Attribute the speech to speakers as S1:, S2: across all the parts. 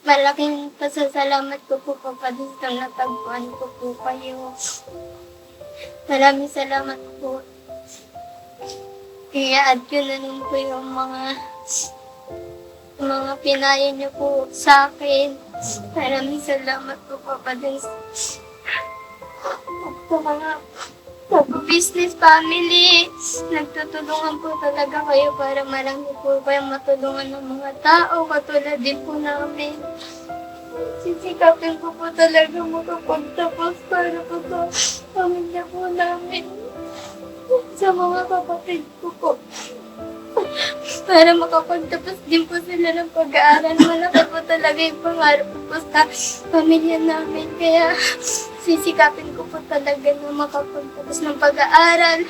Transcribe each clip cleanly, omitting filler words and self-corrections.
S1: malaking pasasalamat ko po kapatid sa natagpuan ko po kayo. Maraming salamat po. I-add ko na rin po yung mga pinaya niyo po sa akin. Maraming salamat po kapatid. Sa mga business family, nagtutulungan po talaga kayo para marami po kayong matulungan ng mga tao katulad din po namin. Sisikapin ko po talaga makapagtapos para po sa pamilya po namin. Sa mga kapatid ko po. Para makapagtapos din po sila ng pag-aaral. Malaki po talaga yung pangarap ko po sa pamilya namin. Kaya sisikapin ko po talaga na makapagtapos ng pag-aaral.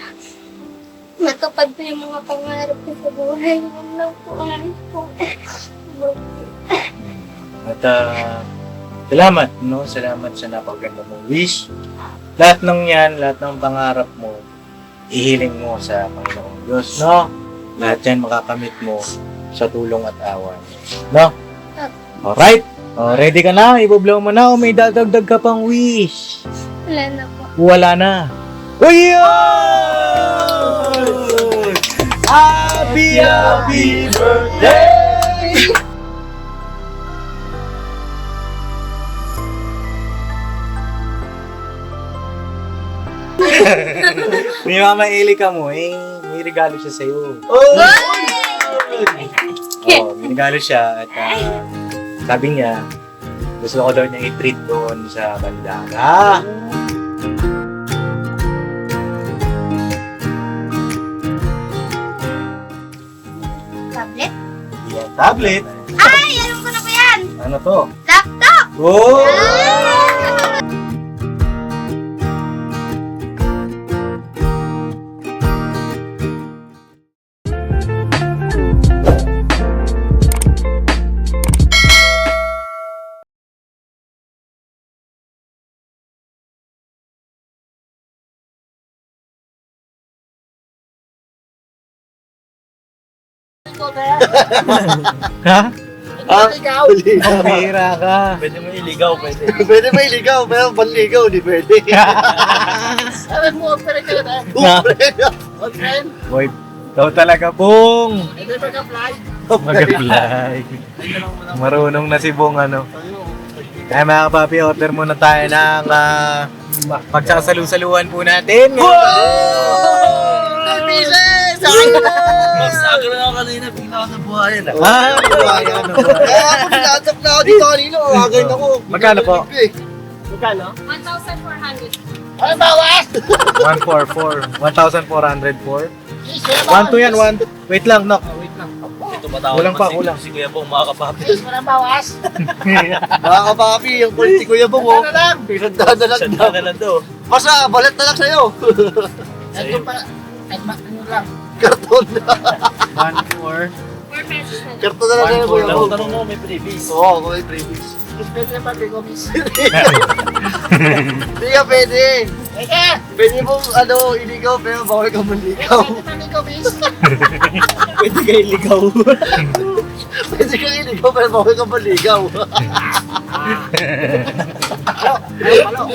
S1: Matupad po yung mga pangarap ko sa buhay. Yun lang po ang po.
S2: At salamat, no? Salamat sa napaganda mong wish. Lahat ng yan, lahat ng pangarap mo, ihiling mo sa Panginoong Diyos, no? Lahat yan makakamit mo sa tulong at awa. No? Alright? O, ready ka na? Ibublow mo na o may dadagdag ka pang wish?
S1: Wala na po.
S2: Wala na. Uy! Happy, happy birthday! May mamaili ka mo, may regalo siya sa'yo. Oh, may regalo siya at sabi niya, gusto ko daw niya i-treat doon sa Bandaga.
S1: Tablet?
S2: Yan, tablet.
S1: Ay! Alam ko na ba yan?
S2: Ano to?
S1: Laptop!
S2: Oh! Ha?
S3: Iligaw.
S2: Pera ka.
S4: Pwede mo iligaw, pwede.
S3: Pwede ba iligaw? Pero panligaw, di pwede. Alam mo, pwede ka na. Friend.
S2: Boy, ikaw talaga, Bong.
S3: Pwede mag-apply.
S2: Mag-apply. Marunong na si Bong, ano. Kaya mga kapapi, order muna tayo ng pagsasalu-saluhan po natin.
S4: Magsaga na ako kanina, bigla ako nabuhayan.
S2: Ayan.
S3: Kaya ako, nilatak na ako dito kanina. Again ako.
S2: Magkano po?
S3: Magkano?
S1: 1,400.
S3: Ano bawas?
S2: 144. 1,404. 1 yan, 1. Wait lang, Nok.
S4: Ito matawag
S2: Kulang pa,
S4: naman
S2: kulang.
S4: si Kuya Bong, mga kapapi.
S3: Walang bawas. Mga kapapi, yung kulit ni Kuya Bong. Ano lang? Isandaan na lang
S4: Saan
S3: daw.
S4: na lang to?
S3: Basta, balat na lang sa'yo.
S4: Sa'yo.
S3: Ano lang? Karton na.
S2: 1,4.
S1: 4 pesos na lang.
S3: Karton na lang sa'yo, Kuya Bong.
S4: Tanong mo, may freebies.
S3: Oo, kung may previous. Pwede pa, Pico Miss. Hindi ka pwede. Pwede mong iligaw pero bawal ka manligaw.
S4: Pwede kayo iligaw.
S3: Pwede ka iligaw pero bawal ka manligaw.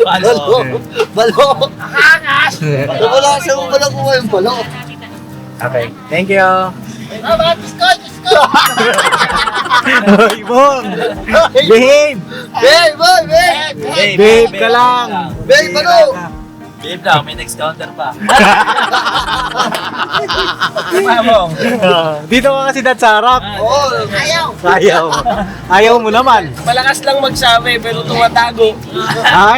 S4: Paano?
S3: Balo. Wala sa mga balo kung yung balo.
S2: Okay, thank you.
S3: Disco!
S2: Hoy, Bong! Behave!
S3: Babe, boy, babe!
S2: Babe ka lang!
S3: Babe, ano?
S4: Babe lang, may next counter pa. Ano Bong?
S2: Dito ka kasi dad sa harap.
S3: Oo,
S2: Ayaw. Ayaw mo naman.
S4: Malakas lang magsabi, pero tumatago.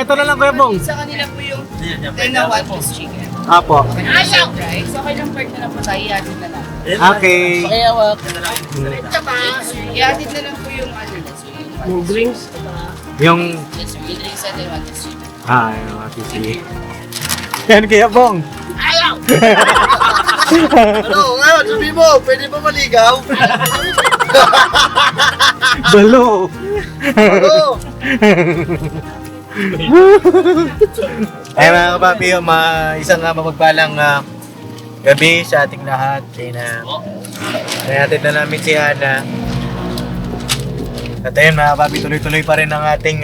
S2: Ito na lang Kuya Bong.
S5: Sa kanila po yung
S4: Then
S5: 1 piece chicken.
S2: Apo.
S5: Ayaw! Right? So, okay lang part na lang po tayo. I-added na lang.
S2: Okay.
S4: Pakiyawak.
S5: I-added na lang po yung ano. Yung drinks.
S2: Yung...
S5: Yes, sir. Yung drinks natin 1 piece chicken.
S2: Yung sige. Yan Kuya Bong.
S3: ano? Ngayon, sabi mo, pwede ba maligaw?
S2: Balo.
S3: Ano?
S2: Ay mga kapapi, isang mapagpalang gabi sa ating lahat. Kaya na natin na namin si Hana. At ayun mga papi, tuloy-tuloy pa rin ang ating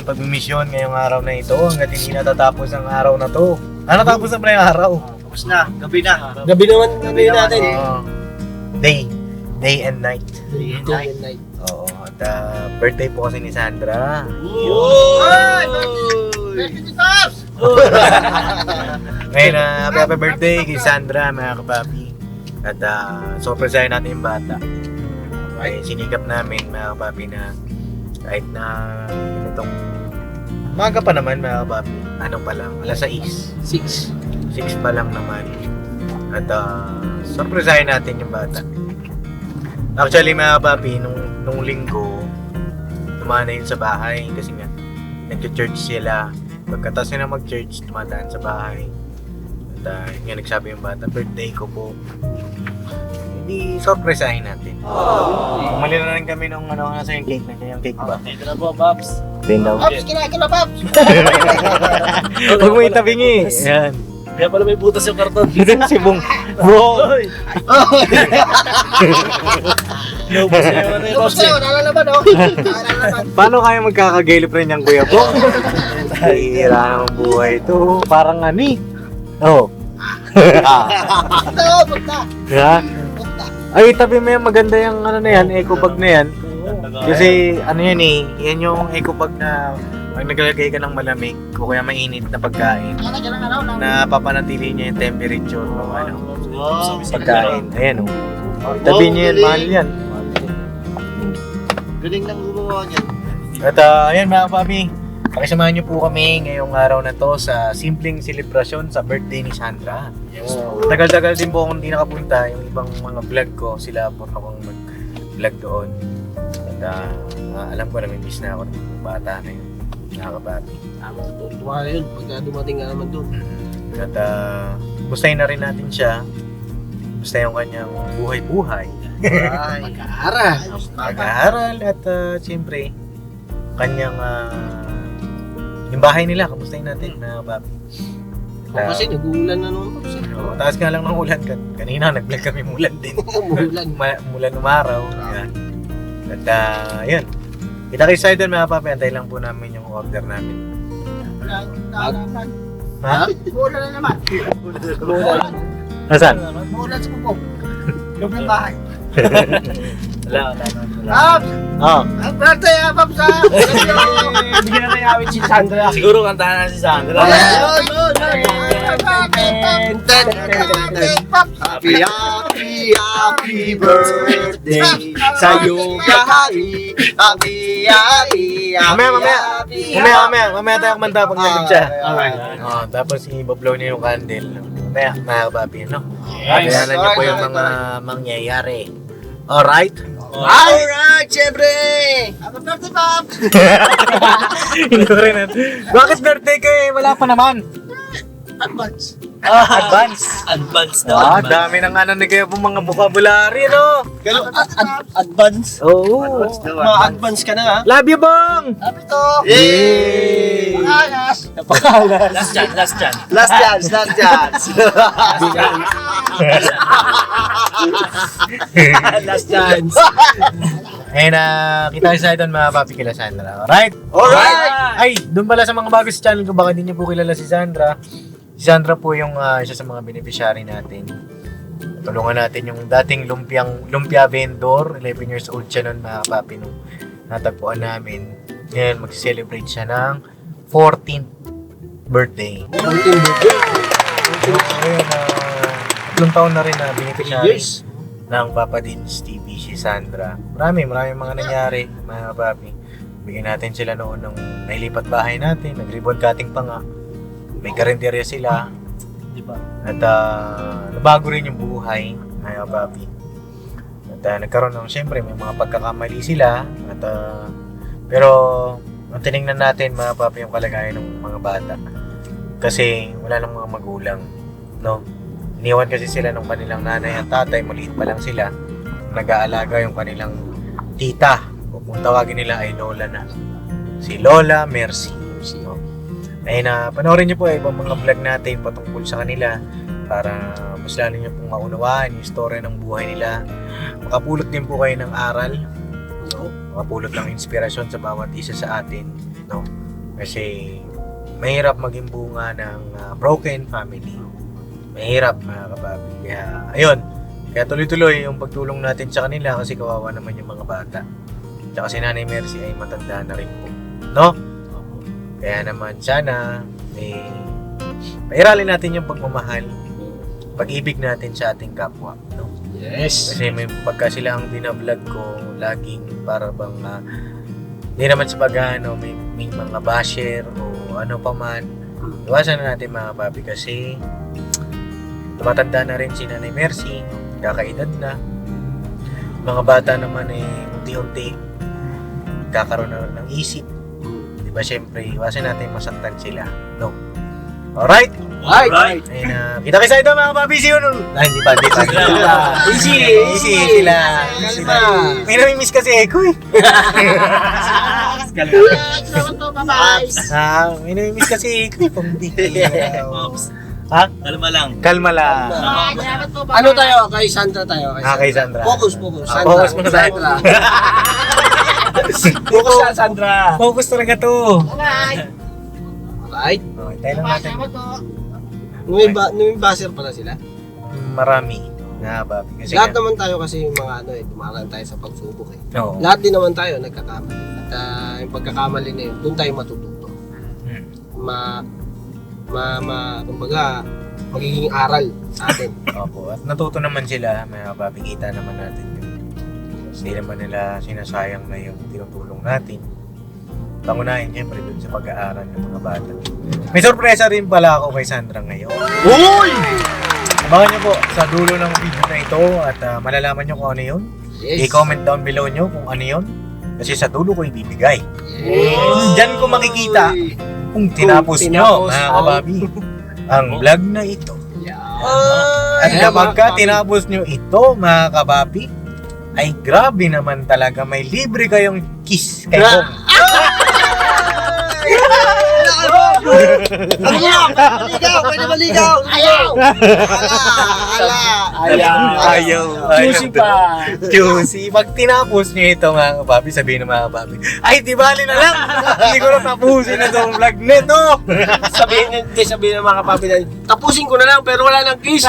S2: pagmimisyon ngayong araw na ito hanggat hindi natatapos ang araw na to. Natapos na pala yung araw.
S3: Tapos na, gabi na.
S4: Gabi naman, gabi natin.
S2: Day and night.
S3: Day and night.
S4: Night.
S2: Oo, at birthday po kasi ni Sandra.
S3: Ay! Birthday Pops!
S2: Ngayon, happy birthday kay Sandra mga kapapi. At surprisehin natin yung bata. Ay sinikap namin mga kapapi na kahit na itong maga pa naman mga kapapi, ano pa lang, alas 6 pa lang naman. At surprisehin natin yung bata. Actually mga kapapi, nung linggo tumaan na yun sa bahay kasi nga nag-church sila. Pagkatapos na mag-church, tumadaan sa bahay. At yun nga nagsabi yung bata, birthday ko po. Hindi surprisehin natin. Bumali na rin kami nung nasa yung cake na yung cake ba?
S4: Ito na po, Pops.
S2: Din daw.
S3: Pops, kinain ko na Pops!
S2: Huwag mo itabingi. Yan.
S4: Kaya pala may butas yung karton.
S2: Si Bong. Bro!
S4: Naubos na yung ano yung
S3: Tapos
S4: Pops.
S3: na, nalalaman oh. Nalalaman.
S2: Paano kayo magkakagailip rin yung Kuya Bong? Hira ng buhay ito. Parang ani. Oh.
S3: Punta, punta.
S2: Ha? Ay, tabi mo yan. Maganda yung ano na yan, eco bag na yan. Kasi ano yan eh, yan yung eco bag na pag naglalagay ka ng malamig o kaya mainit na pagkain,
S3: Nalagyan ng ano, ng...
S2: napapanatili niya yung temperature ng ano,
S3: Wow.
S2: pagkain. Ayan o. Tabi niya yan, mahal yan.
S3: Galing lang gumawa niyan.
S2: At ayan mga papi, pakisamahan niyo po kami ngayong araw na to sa simpleng selebrasyon sa birthday ni Sandra. Tagal-tagal din po akong hindi nakapunta. Yung ibang mga vlog ko, sila porno kong mag-vlog doon. At alam ko na may miss na ako ng bata na yun. Nakakababi.
S4: Tuwa na yun, pagka dumating nga naman doon.
S2: At gustahin na rin natin siya. Gusta yung kanyang buhay-buhay.
S3: Ay, pag-aaral.
S2: Pag-aaral at siyempre, kanyang yung bahay nila, kamustahin natin na babi.
S4: Kasi nag-uulan na naman, Pops.
S2: Taas nga lang ng ulan. Kanina nag-vlog kami mulan din.
S4: Umulan.
S2: Mulan umaraw. Yan. At yun. Kita kayo sa idol mga papi, antay lang po namin yung order namin. Ha?
S3: Mula na naman.
S2: Nasaan?
S3: Mula sa kuko. Loob ng bahay.
S4: Wala.
S3: Pops!
S2: Oh.
S3: Ang birthday ha, Pops ha!
S4: Bigyan na tayo awit si Sandra. Siguro kantahan na si Sandra.
S3: Happy, happy, happy birthday sa'yo, kahari. Happy, happy,
S2: Mamaya tayo kumanta pag nandun siya.
S3: Alright.
S2: Tapos i-blow niya yung candle. Mamaya, mga papi, no?
S4: Yes.
S2: Bayanan niyo po yung mga mangyayari. Alright?
S3: Alright, syempre! Happy birthday, Pops!
S2: Hindi ko rin. Bakit birthday ko eh? Wala pa naman.
S3: Advance.
S2: Advance. Dami ng ano ni kayo pong mga vocabulary, no?
S4: Advance.
S2: Oo.
S4: Ma-advance ka na ha.
S2: Love you, Bong!
S3: Happy to!
S2: Yay!
S3: Pangalas!
S4: Last chance.
S3: Last chance, last chance!
S4: Last chance.
S2: Ngayon kita kayo sa idol mga papi kila Sandra. Alright?
S3: Alright!
S2: Ay, doon pala sa mga bago sa channel ko, baka hindi niyo po kilala si Sandra. Si Sandra po yung isa sa mga beneficiary natin. Tulungan natin yung dating lumpia vendor. 11 years old siya noon mga papi nung natagpuan namin. Ngayon, mag-celebrate siya ng 14th birthday.
S4: 14 birthday.
S2: Ngayon, 3 taon na rin na beneficiary ng Papa Dins TV si Sandra. Marami mga nangyari mga papi. Bigyan natin sila noon ng nailipat bahay natin. Nag-ribbon cutting pa nga. May karinderya sila.
S4: Diba?
S2: At nabago rin yung buhay mga papi. At nagkaroon ng siyempre may mga pagkakamali sila. At pero ang tinignan natin mga papi yung kalagayan ng mga bata. Kasi wala nang mga magulang. No? Iniwan kasi sila ng kanilang nanay at tatay. Maliit pa lang sila. Nag-aalaga yung kanilang tita. O kung tawagin nila ay Lola na. Si Lola Mercy. No? Ay panoorin niyo po ibang mga vlog natin patungkol sa kanila para mas lalo niyo pong maunawaan yung story ng buhay nila. Makapulot din po kayo ng aral. No? mapulot ng inspirasyon sa bawat isa sa atin, no? Kasi mahirap maging bunga ng broken family. Mahirap, mga kababi. Kaya, ayun. Kaya tuloy-tuloy yung pagtulong natin sa kanila kasi kawawa naman yung mga bata. Tsaka si Nanay Mercy ay matanda na rin po. No? Kaya naman sana pairalin natin yung pagmamahal, pag-ibig natin sa ating kapwa. No?
S4: Yes.
S2: Kasi may pagka sila ang binablog ko, laging para bang hindi naman sa pag-ano, may mga basher o ano pa man. Iwasan na natin mga papi kasi tumatanda na rin si Nanay Mercy, kakaedad na. Mga bata naman unti-unti kakaroon na ng isip. Diba syempre, iwasan natin masaktan sila. No? Alright?
S4: Right.
S2: Ayun, kita kayo sa ito mga papi. See you nun. Hindi pa. Easy sila.
S4: Kalma.
S2: May namimiss kasi Eko eh. May namimiss kasi Eko eh. Ha? Kalma lang.
S4: Ano tayo? Kay Sandra tayo.
S2: Kay Sandra.
S4: Focus.
S2: Focus muna tayo.
S4: Focus sa Sandra.
S2: Focus talaga to.
S4: Right.
S2: Okay, tayo lang natin.
S4: May baser pala sila.
S2: Marami na babi. Kasi
S4: Lahat naman tayo kasi yung mga dumaraan tayo sa pagsubok eh.
S2: No.
S4: Lahat din naman tayo nagkakamali. At yung pagkakamali na yun, doon tayo matututo. Kumbaga, magiging aral sa atin.
S2: Opo. At natuto naman sila. May mapapikita naman natin yun. Hindi naman nila sinasayang na yung tinutulong natin. Pangunahin siyempre dun sa pag-aaral ng mga bata. May sorpresa rin pala ako kay Sandra ngayon.
S4: Uy!
S2: Abangan nyo po sa dulo ng video na ito at malalaman nyo kung ano yun.
S4: Yes.
S2: I-comment down below nyo kung ano yun. Kasi sa dulo ko ibibigay.
S4: Yes.
S2: Diyan ko makikita kung tinapos nyo, mga kababi, ang vlog na ito. At kapag ka tinapos nyo ito, mga kababi, ay grabe naman talaga. May libre kayong kiss kay Kong.
S4: Pwede maligaw!
S2: Ayaw.
S4: Juicy pa!
S2: Juicy. Pag tinapos nyo ito, mga kababi, sabihin ng mga kababi, ay, di bali na lang. Hindi ko na tapusin na itong vlog nito.
S4: Sabihin ng mga kapapi na, tapusin ko na lang pero wala nang kiss.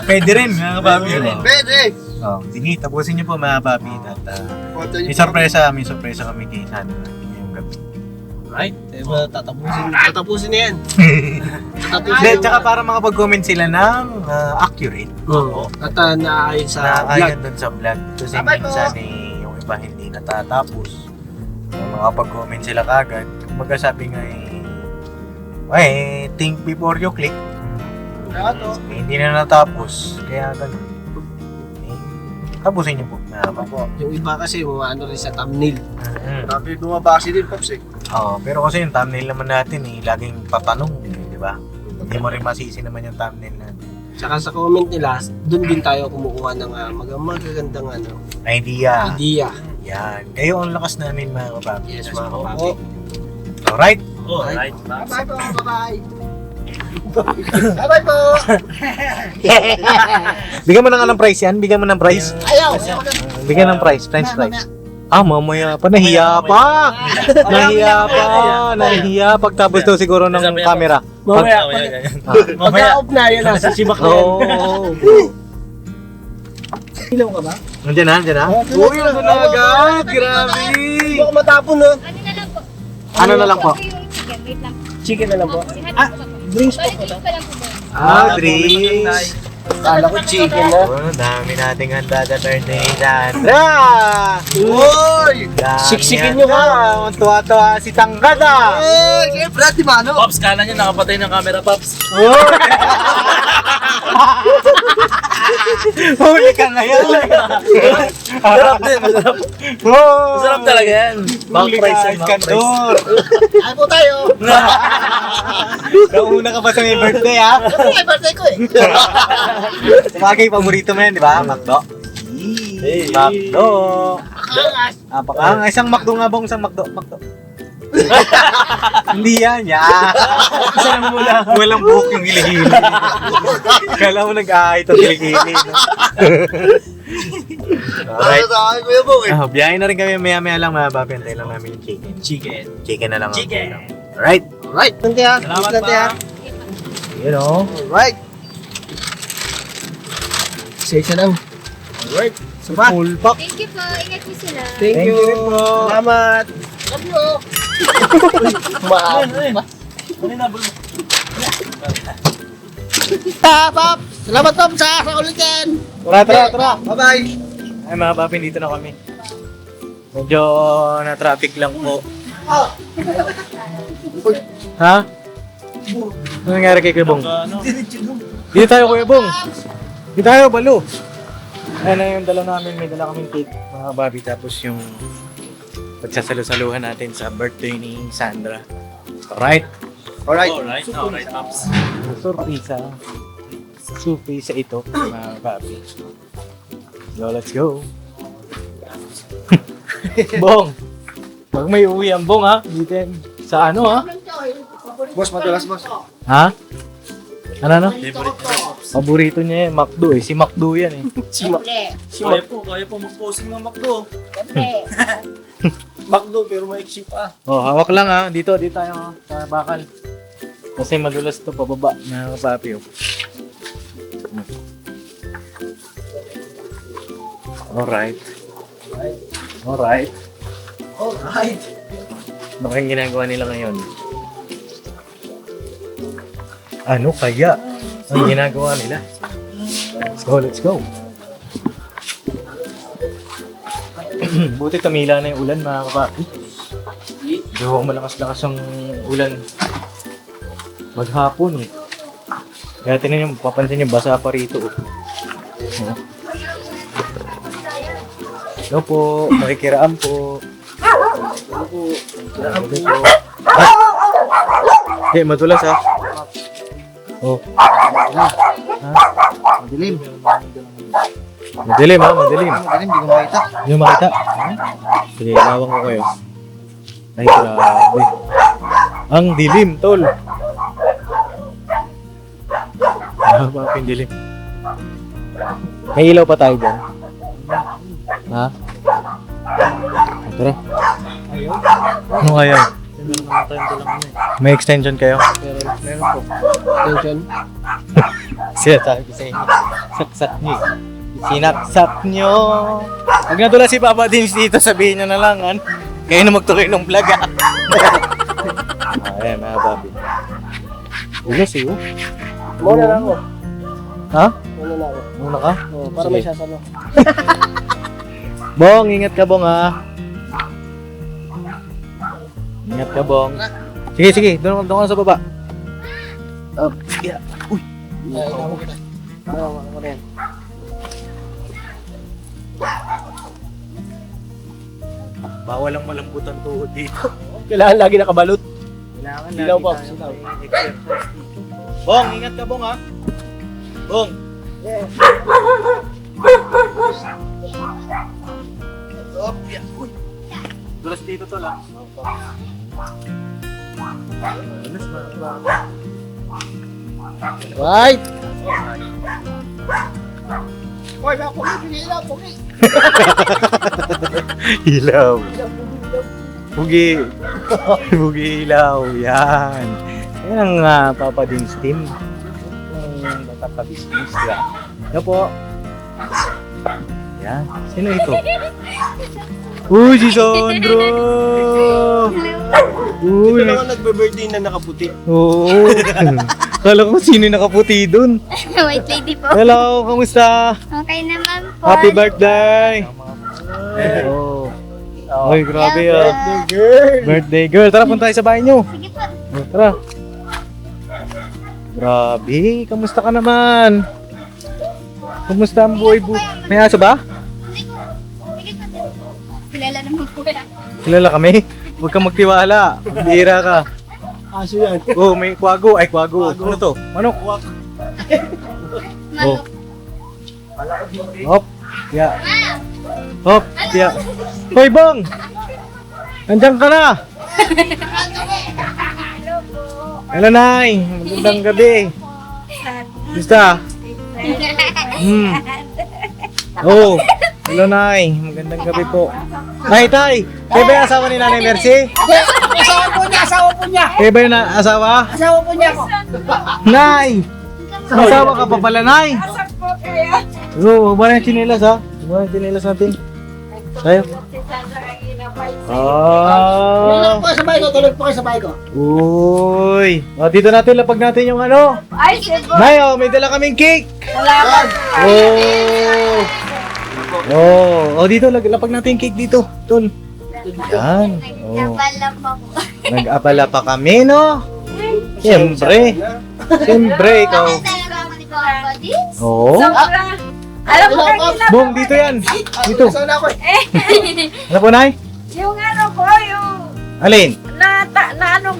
S2: Pwede rin, mga kababi.
S3: Pwede!
S2: Oh, sige, tapusin nyo po, mga kababi. At may sorpresa kami kay Sandra ngayong gabi.
S4: Right? Diba, tatapusin na yan.
S2: Hindi, tsaka para makapag-comment sila ng accurate.
S4: Oo. At naayon sa vlog.
S2: Nakakayan dun sa vlog. Kasi minsan yung iba hindi natatapos. Makapag-comment sila kagad. Magkasabi nga think before you click. Hindi na natapos. Kaya ganun. Tapusin niyo po.
S4: Yung iba kasi, ano rin sa thumbnail.
S3: Grabe bumabasi din, Pops eh.
S2: Pero kasi yung thumbnail naman natin laging patanong, di ba? Hindi mo rin masisi naman yung thumbnail natin.
S4: Tsaka sa comment nila, doon din tayo kumukuha ng magagandang
S2: Idea.
S4: Yan.
S2: Kayo ang lakas namin, mga kapapi.
S4: Yes, mga kapapi.
S2: Alright?
S4: Alright.
S3: Bye-bye po, bye-bye! Bye-bye po!
S2: Bigyan mo na nga ng price yan. Bigyan mo ng price.
S3: Ayaw!
S2: Bigyan ng price. French fries. Mamaya pa. Nahiya pa. Nahiya. Pagtapos daw siguro ng camera.
S4: Mamaya. Pagka-off na, yan na. Sisibak na yan. Ilaw ka ba?
S2: Nandiyan na.
S4: Uy, ano na agad? Grabe! Baka matapon na.
S2: Ano na lang po?
S1: Chicken, wait lang.
S4: Chicken na lang po.
S1: Drinks po po. Pa lang po ba?
S2: Drinks.
S4: Kala ko chicken na.
S2: Dami nating handa sa birthday, Sandra.
S3: Uy!
S4: Siksikin nyo ka.
S2: Tuwa-tuwa si Tanggada.
S3: Uy! Siyempre, di ba ano?
S5: Pops, kala niya nakapatay ng camera, Pops.
S2: Huli ka ngayon.
S5: Masarap din, masarap. Masarap talaga yan.
S2: Huli ka, Iskandor.
S3: Ay po tayo!
S2: Nauna ka pa sa may birthday, ha?
S3: Ay, birthday ko eh!
S2: Sabagay, paborito mo yan, di ba? Macdo. Macdo. Napaka. Isang Macdo nga bang isang Macdo? Hindi yan. Isa lang mula. Walang buhok yung hili-hili. Kala mo nag-aay itong hili-hili. No? Alright.
S3: Sa akin, Kuya Bong eh.
S2: Biyahin na rin kami maya-maya lang mga papi. Antay lang namin yung chicken.
S5: Chicken.
S2: Chicken na lang. ang
S5: Chicken.
S2: ulam. Alright.
S3: Alright, tante ha.
S5: Salamat
S3: Tante ha.
S5: pa.
S2: You know.
S3: Alright.
S4: Isa lang.
S3: Alright. Saba.
S2: Full pack.
S1: Thank you po. Ingat po sila.
S3: Thank you. Salamat. Pop! Salamat, Tom, sa ulitin.
S2: Tara.
S3: Bye-bye.
S2: Ay mga papi, dito na kami. Medyo na-traffic lang po. Ha? Ano nangyari kay Kuya Bong? Dito tayo Kuya Bong. Dito tayo, balo. Ayan na yung dala namin. May dala kaming cake, mga papi. Tapos yung pagsasalusaluhan natin sa birthday ni Sandra. Alright?
S3: Alright.
S5: Alright, Pops.
S2: Surpresa. Surpresa ito, mga papi. So, let's go. Bong! Pag may uwi ang Bong ha, dito yan. Sa ano ha?
S3: Boss, madulas, boss.
S2: Ha? Ano? Paborito niya yan, McDo eh. Si McDo yan eh.
S5: Kaya po mag-posing ng McDo.
S4: McDo pero maiksi pa.
S2: Oh, hawak lang ha. Dito tayo ha. Sa bakal. Kasi madulas to pababa na papi oh. Alright.
S4: Alright.
S2: Ano kayang ginagawa nila ngayon? Ano kaya ang ginagawa nila? Let's go. Buti tumila na yung ulan mga kapapi. Gawa malakas-lakas ang ulan maghapon eh. Kaya tinan nyo, papansin nyo, basa pa rito oh. Hello po, makikiraan po. Hello po. Okay, madulas ha. Oh. Ha?
S3: Madilim.
S2: Madilim ha, madilim.
S3: Madilim, di ko makita.
S2: Hindi mo makita? Sige, lawang ko kayo. Ay, grabe. Ang dilim, tol. Ah, bakit yung dilim? May ilaw pa tayo dyan. Ha? Tara. Ano kaya? May extension kayo?
S3: Meron po. Attention.
S2: Siya sabi sa inyo. Saksak niyo. Sinaksak niyo. Huwag na tula si Papa Dins dito. Sabihin nyo na lang. Kayo na magtuloy ng vlog ah. Ayan mga papi. Ulas eh oh.
S3: Muna lang ako.
S2: Ha?
S3: Muna lang ako.
S2: Muna ka?
S3: Oh, para
S2: Sige.
S3: may sasalo.
S2: Bong, ingat ka Bong ha. Ingat ka Bong. Sige. Doon ka sa baba. Yeah. Uy.
S3: Ay, ako kita. Ako rin.
S2: Bawal ang malambot ang tuhod dito.
S3: Kailangan lagi nakabalot.
S2: Kailangan
S3: Silaw
S2: lagi
S3: po,
S2: tayo
S3: silaw.
S2: may exercise dito. Bong, ingat ka Bong ha. Bong. Oh, yeah. Uy. Dulas dito to lang. Dulas ba?
S3: Right. Hoy, ba ko ilaw, pugi.
S2: Ilaw. Bugi. Bugi ilaw. Yan. Yan ang Papa Dins team. Yung nakaka-business. Yan po. Yan. Sino ito? Uy, si Sandro! Uy.
S4: Ito naman nagbe-birthday na nakaputi.
S2: Oo. Kala ko sino yung nakaputi dun.
S1: White lady po.
S2: Hello, kamusta?
S1: Okay naman po.
S2: Happy birthday! Oh. Uy, grabe ah. Birthday girl. Tara, punta tayo sa bahay nyo.
S1: Sige po.
S2: Tara. Grabe, kamusta ka naman? Kamusta ang buhay bu... May aso ba?
S1: Sige po. Kilala naman po yan.
S2: Kilala kami? Huwag kang magtiwala. Bihira ka.
S3: Aso yan.
S2: Oh, may kwago. Ay, kwago. Ano to? Manok. Oh.
S1: Manok.
S2: Hop. Hop. Hoy, Bong! Nandiyan ka na! Hello, Nay. Magandang gabi. Gusta? Oh, hello, Nay. Magandang gabi po. Ay, Tay. Kayo ba yung asawa ni Nanay Mercy?
S3: Asawa po niya.
S2: Kayo ba yung asawa?
S3: Asawa po niya ako.
S2: Nay! Asawa ka pa pala, Nay? Oo, ba na yung chinilas, ha? Ba na yung chinilas natin? Tayo.
S3: Tulog po sa bahay ko, tulog po kayo sa bahay ko.
S2: Uy! O, dito natin, lapag natin yung ano.
S1: Ay, sibo.
S2: Nay, oh, may dala kaming cake.
S1: Salamat.
S2: Oh, dito, lapag natin yung cake dito. Tol. Yan. Oh.
S1: Nabala pa po.
S2: Nag-abala pa kami, no? Siyempre. Siyempre, ikaw.
S1: Talaga ako ni Papa Dins.
S2: Oo.
S1: Sobra. Alam mo kaya kinap...
S2: Bong, dito yan. Dito.
S3: Saan ako eh?
S2: Ano po, Nay?
S6: Yung ano ko, yung
S2: Alin?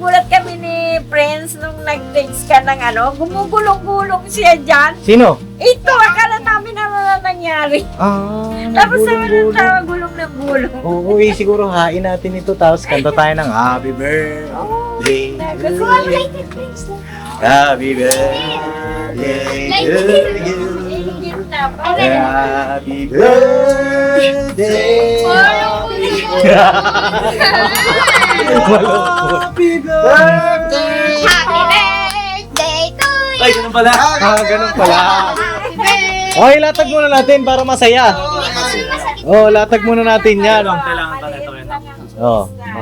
S6: gulat kami ni Prince nung nag-text ka ng ano, gumugulong-gulong siya dyan.
S2: Sino?
S6: Ito, akala namin na nangyari. Tapos sabi ng tawa, gulong ng gulong.
S2: Oo, siguro hain natin ito tapos kanta tayo ng Happy Birthday to
S6: Gusto ko
S2: you. Happy Birthday to you.
S6: Ingit na pa.
S2: Happy Birthday. Happy Birthday.
S1: Happy birthday to you.
S5: Ay, ganun pala.
S2: Ganun pala.
S1: Happy birthday.
S2: Okay, latag muna natin para masaya. Oh, latag muna natin yan.
S5: Kailangan pala ito yun.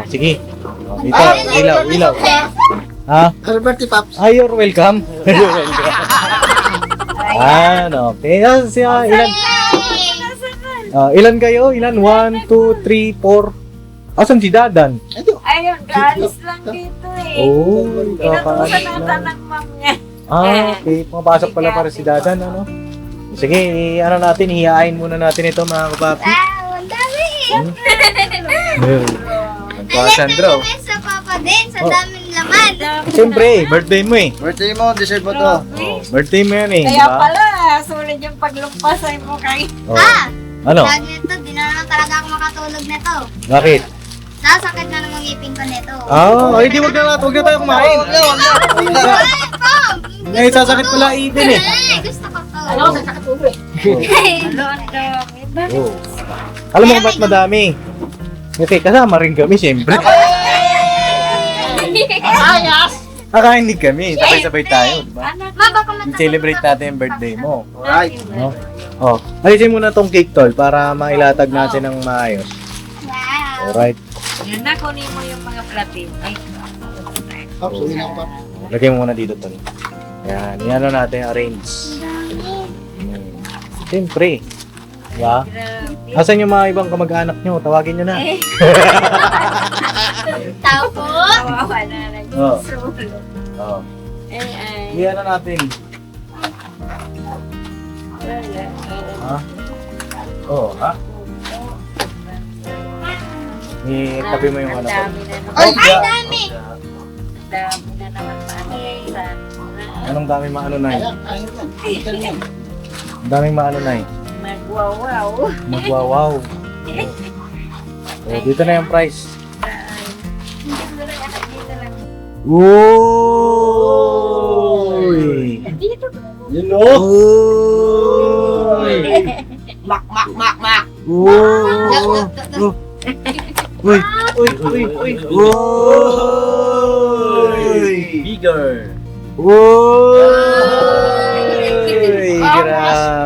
S2: Sige. Dito, ilaw. Ha?
S3: Happy birthday, Paps.
S2: You're welcome. You're welcome. Okay. Ilan kayo? Ilan? 1, 2, 3, 4. Asan si Dadan?
S6: Ayun, galis lang dito eh.
S2: Oh,
S6: Inutusan nata ng mom niya.
S2: Okay. Pumapasok pala para si Dadan, ano? Sige, ano natin, hihain muna natin ito, mga kapapi.
S1: Wow, ang dami.
S2: Sandro.
S1: Sa Papa Dins, ang daming laman.
S2: Siyempre, birthday mo eh.
S3: Birthday mo, deserve mo to.
S2: Birthday mo yan eh, di
S6: Kaya
S2: ba?
S6: pala, sulit yung paglumpasay mo kay...
S2: Ano?
S1: Lagi nito, di na naman talaga ako makatulog nito.
S2: Bakit?
S1: Sasakit na naman ngipin ko nito.
S2: Ay, di wag na tayo kumain.
S1: Ay, Pom!
S2: Ngayon, sasakit pala ipin eh.
S1: Ay, gusto ko to.
S3: Ano, sasakit ulo eh.
S6: Ano, ang dami.
S2: Oh. Alam mo kung ba't madami? Okay, kasama rin kami, siyempre.
S3: Ayas!
S2: Kakain kami, sabay-sabay tayo, di ba?
S1: Ma, baka matapos
S2: Celebrate natin yung birthday mo.
S3: Alright.
S2: No? Oh, alisin muna tong cake, tol, para mailatag natin ng maayos.
S1: Wow.
S2: Alright.
S6: Yan na, kunin mo yung mga platin. Ay,
S3: Paps, uwi na ako, Paps.
S2: Lagay mo muna dito, tol. Yan, yan natin, arrange. Siyempre. Diba?
S6: grabe.
S2: Asan yung mga ibang kamag-anak nyo? Tawagin nyo na.
S1: Tapos,
S6: Kawawa na
S2: Oh.
S6: nag-solo.
S2: Oh.
S6: Ay.
S2: Iyan na natin. Ha? Oo, ha? Itabi mo yung
S6: Ang
S2: ano.
S6: dami na naman.
S3: Ay!
S1: ay, dami.
S6: Ang dami na naman paanisan.
S2: Anong dami maano na
S3: Ayan, ayan yan. Ayan yan.
S2: Ang daming maano na
S6: Magwawaw.
S2: Magwawaw. Oh, dito na yung price.
S6: Dito lang, dito lang.
S2: Uy!
S6: Dito.
S2: Yun o! Uy!
S3: Mak, mak, mak, mak.
S2: Uy! Uy! Uy! Uy! Uy!
S5: Bigger.
S2: Uy!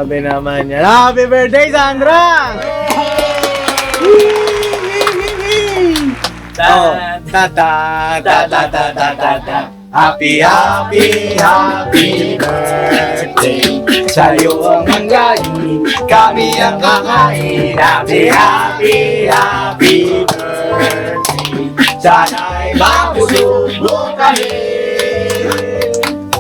S2: Grabe naman yan. Happy birthday, Sandra!
S5: Dad.
S2: Ta ta ta ta ta ta ta ta. Happy, happy, happy birthday. Sa'yo ang manggain, kami ang kakain. Happy, happy, happy birthday. Sana'y mapusubok kami.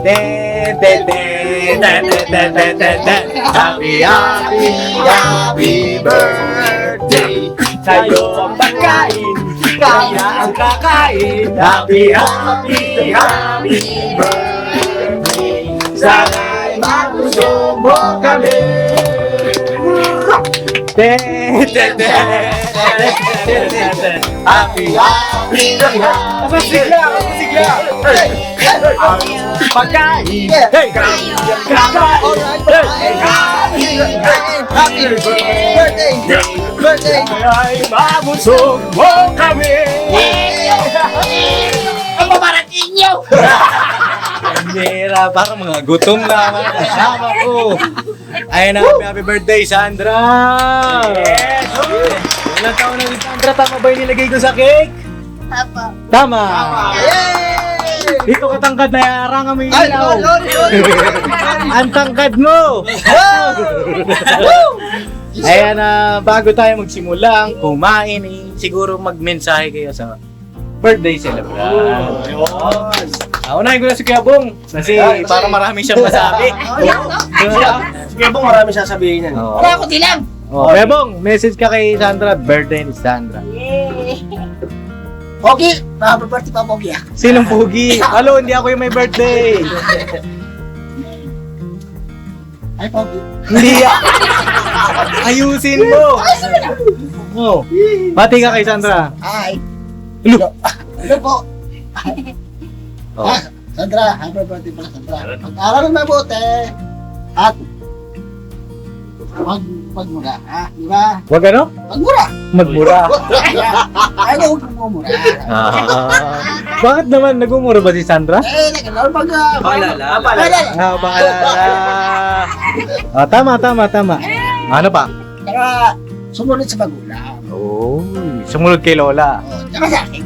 S2: Ten, ten, ten, ten, ten, ten, ten, ten, ten. Happy, happy, happy birthday. Sa'yo ang pagkain, kaya ang kakain. Happy, happy, happy birthday. Sana'y magusubok kami. Ten, ten, ten, ten, ten.
S3: Happy
S4: Sigla! Pagkain! Hey!
S3: Happy birthday!
S4: Ay mabusog mo kami!
S6: Ang babarating nyo!
S2: Pera, parang mga gutom na mga kasama ko. Ayun na, happy birthday, Sandra!
S4: Yes!
S2: Ilang taon na si Sandra, tama ba yung nilagay ko sa cake?
S1: Apo.
S2: Tama! Dito katangkad na yarang kami
S3: Ay,
S2: ilaw.
S3: sorry!
S2: Ang tangkad mo! Ayan na, bago tayo magsimula ang kumain, siguro magmensahe kayo sa birthday celebration. Unahin ko na si Kuya Bong kasi para marami siyang masabi.
S4: Sige po, marami sasabihin yan.
S2: Oh.
S6: Wala ko dilam!
S2: Kuya Bong, message ka kay Sandra, birthday ni Sandra.
S6: Pogi! Happy birthday pa, Pogi ah!
S2: Sinong pugi? Halo, hindi ako yung may birthday.
S6: Ay, Pogi!
S2: Hindi ayusin mo. Oh. Pati ka kay Sandra.
S6: Ay!
S2: Ano?
S6: Ano po?
S2: Oh.
S6: Sandra, happy birthday pala, Sandra. Pag-aral ng mabuti at magmura, ha? Di ba?
S2: Wag ano?
S6: Magmura!
S2: Magmura.
S6: Ay, huwag magmura.
S2: Bakit naman nagumura ba si Sandra?
S6: Nagkakaroon pag...
S4: Paalala.
S2: Paalala. Tama. Ano pa?
S6: Tsaka, sumunod sa magulang.
S2: Oh, sumunod kay Lola.
S6: O, tsaka sa akin,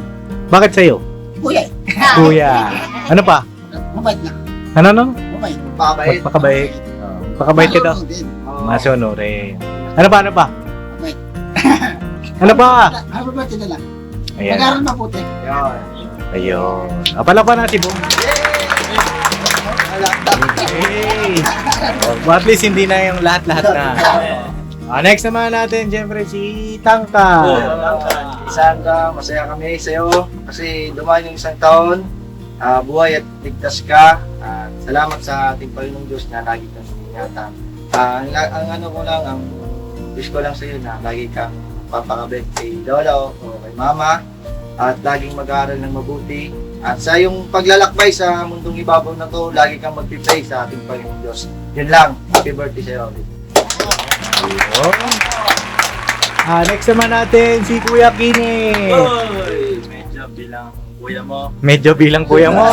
S2: Bakit sa'yo?
S6: kuya,
S2: Kuya. Ano pa?
S6: mabait na.
S2: Ano?
S6: Mabait.
S3: Pakabait.
S2: Pakabait. Pakabait ka daw.
S6: Marunong din.
S2: Masunore. Ano pa?
S6: Mabait.
S2: Ano pa?
S6: Happy birthday na lang.
S2: Ayan.
S6: Mag-aral mabuti.
S2: Ayun. Pala pa na si Bong. Hey. Oh, at least hindi na yung lahat-lahat na. Next naman natin, siyempre, si Tangka.
S3: Sandra, masaya kami sa'yo kasi dumaan yung isang taon, buhay at ligtas ka. Salamat sa ating Panginoong Diyos na lagi kang ingatan. Ang ano ko lang, ang wish ko lang sa'yo na lagi kang papakabit kay Lola o kay Mama at laging mag-aaral ng mabuti. At sa iyong paglalakbay sa mundong ibabaw na to, lagi kang mag-pray sa ating Panginoong Diyos. Yun lang. Happy birthday sa'yo ulit.
S2: Next naman natin, si Kuya Kini.
S5: Medyo bilang kuya mo.
S2: Medyo bilang kuya mo.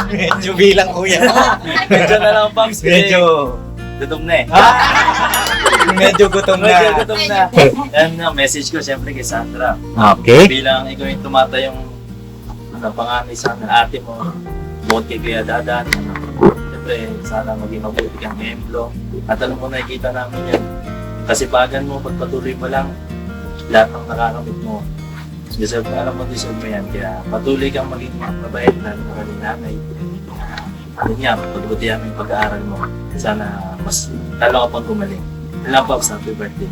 S2: Medyo bilang kuya mo.
S5: Medyo na lang, Pops.
S2: Medyo.
S5: Gutom na eh.
S2: Medyo gutom na.
S5: Medyo gutom na. Yan ang message ko siyempre kay Sandra.
S2: Okay.
S5: Bilang ikaw yung tumatayong panganay sa ate mo, bukod kay Kuya Dadan. Siyempre, sana maging mabuti kang ejemplo. At alam mo, nakikita namin yan. Kasipagan mo, pagpatuloy mo lang, lahat ng nakakamit mo. Deserve, alam mo, deserve mo yan. Kaya patuloy kang maging mabait na ng nanay. Yun nga, pagbuti namin yung pag-aaral mo. Sana mas talo ka pang gumaling. Yun lang, Pops, happy birthday.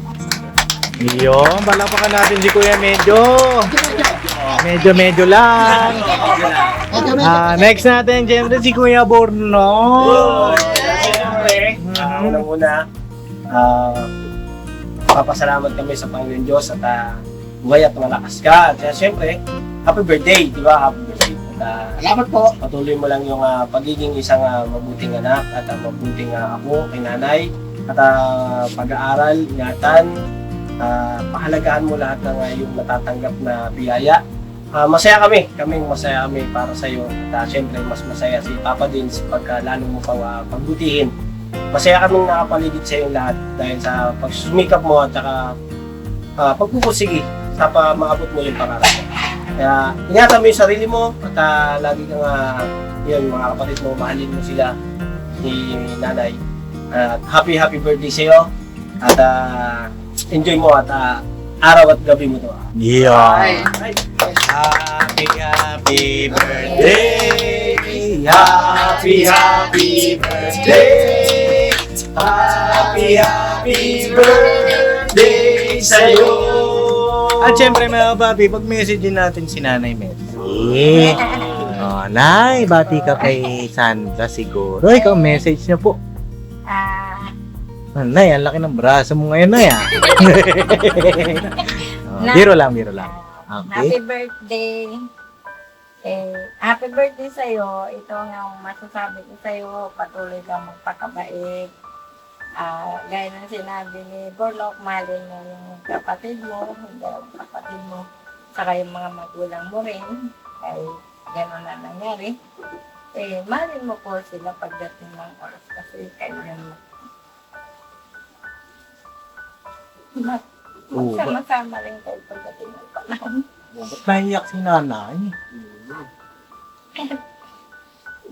S2: Yun, palapakan natin si Kuya Medyo. Medyo lang. Next natin, siyempre si Kuya Borno.
S4: Siyempre, unang-una, papasalamat kami sa Panginoon Diyos at buhay at malakas ka. At siyempre, happy birthday, di ba? Happy birthday. At
S6: Salamat po.
S4: patuloy mo lang yung pagiging isang mabuting anak at mabuting ako kay nanay. At pag-aaral, ingatan, pahalagaan mo lahat ng yung natatanggap na biyaya. Masaya kaming masaya kami para sa iyo. At siyempre, mas masaya si Papa din pagka lalo mo pang pagbutihin. Masaya kaming nakapaligid sa iyong lahat dahil sa pagsusumikap mo at saka pagpupursige sa maabot mo yung pangarap mo. Kaya ingatan mo yung sarili mo at lagi kang yun, mga kapatid mo, mahalin mo sila ni nanay. At happy birthday sa iyo at enjoy mo at araw at gabi mo to.
S2: Yeah. Happy birthday. Happy birthday. Happy birthday sa'yo. At syempre mga papi, pag-message din natin si Nanay Mercy. Oh, Nay, bati ka kay Sandra siguro. Ikaw, message niya po. Nay, ang laki ng braso mo ngayon, Nay. Biro lang, biro lang.
S6: Happy
S2: Okay.
S6: birthday. Happy birthday sa'yo. Ito ang masasabi ko sa'yo. Patuloy kang magpakabait. Gaya ng sinabi ni Borlok, mahalin mo yung kapatid mo, yung kapatid mo, saka yung mga magulang mo rin. Ay, gano'n na nangyari. Mahalin mo po sila pagdating ng oras kasi kayo yung magsama-sama rin kayo pagdating ng panahon.
S2: Ba't naiyak si nanay?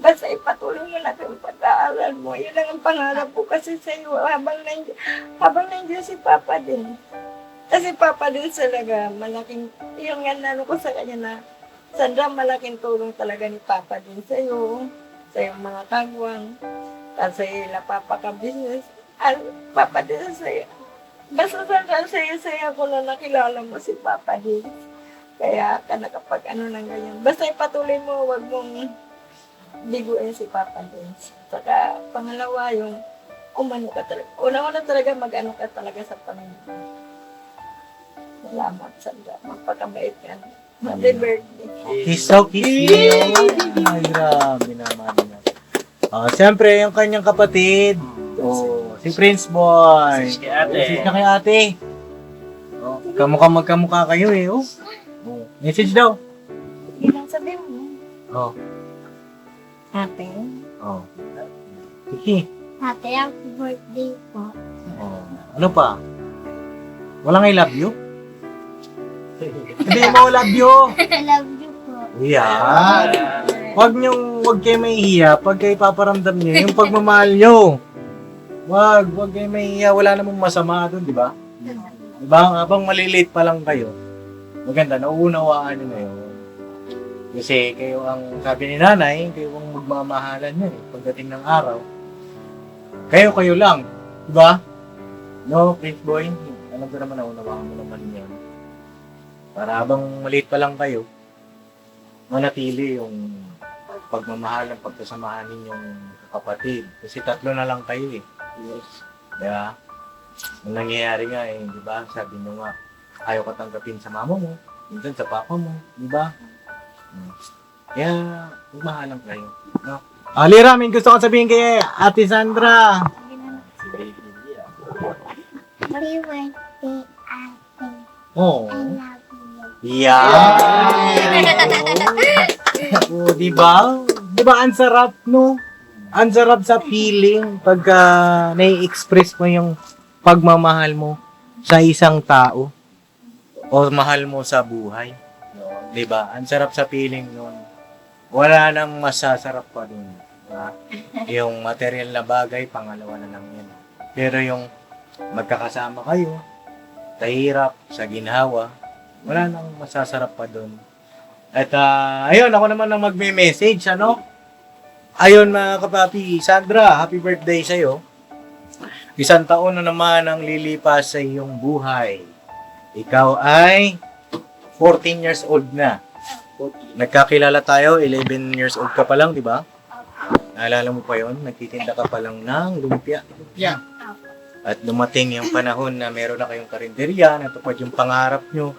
S6: Basta ipatuloy mo na yung pag-aaral mo. Yun lang ang pangarap ko kasi sa iyo. Habang nandiyan si Papa din. Kasi Papa din talaga, malaking, yung ano ko sa kanya na, Sandra, malaking tulong talaga ni Papa din sa iyo. Sa iyong mga kagwang. Kasi napapaka-business. Papa din sa iyo. Basta Sandra, saya ko na nakilala mo si Papa din. Kaya ka nakapag ano nang ganyan. Basta ipatuloy mo, wag mong biguin si Papa Dins. Saka pangalawa yung umano ka talaga. Una-una talaga mag-ano ka talaga sa Panginoon. Salamat Sandra. Magpakabait ka. Happy birthday.
S2: He's so cute. Ay, grabe naman yan. Siyempre, yung kanyang kapatid. Si Prince Boy.
S5: Message kay ate.
S2: Message na kay ate. Magkamukha kayo eh. Message daw.
S6: Yun ang sabi mo.
S2: Oh.
S6: Ate.
S2: Oh. Sige.
S1: Ate, happy birthday po.
S2: Oh. Ano pa? Walang I love you? Hindi mo love you.
S1: I love you po.
S2: Yan. Huwag kayo mahihiya pag kayo paparamdam niyo yung pagmamahal niyo. Huwag kayo mahihiya. Wala namang masama doon, di ba? Di ba? Habang maliliit pa lang kayo, maganda, nauunawaan niyo na yun. Kasi kayo ang, sabi ni nanay, kayo ang magmamahalan niyo eh. Pagdating ng araw, kayo lang. Di ba? No, Prince Boy, alam ko naman, naunawaan mo naman yan. Para habang maliit pa lang kayo, manatili yung pagmamahal ng pagkasamahan ninyong kapatid. Kasi 3 na lang kayo eh. Yes. Diba? Ang nangyayari nga eh, di ba? Sabi nyo nga, ayaw ka tanggapin sa mama mo, minsan sa papa mo, di ba? Kaya, magmahalan kayo. No? Lira, may gusto kong sabihin kay Ate Sandra.
S1: Happy birthday, ate.
S2: Oh.
S1: I love you.
S2: Yeah! Oh, di ba? Di ba ang sarap, no? Ang sarap sa feeling pagka nai-express mo yung pagmamahal mo sa isang tao o mahal mo sa buhay. Di ba? Ang sarap sa feeling nun. Wala nang masasarap pa dun. Diba? Yung material na bagay, pangalawa na lang yan. Pero yung magkakasama kayo, sa hirap, sa ginhawa, wala nang masasarap pa dun. At ayun, ako naman ang magme-message, ano? Ayun mga kapapi, Sandra, happy birthday sa'yo. 1 taon na naman ang lilipas sa iyong buhay. Ikaw ay 14 years old na. Nagkakilala tayo, 11 years old ka pa lang, di ba? Naalala mo pa yon? Nagtitinda ka pa lang ng lumpia.
S3: Yeah.
S2: At dumating yung panahon na meron na kayong karinderya, natupad yung pangarap nyo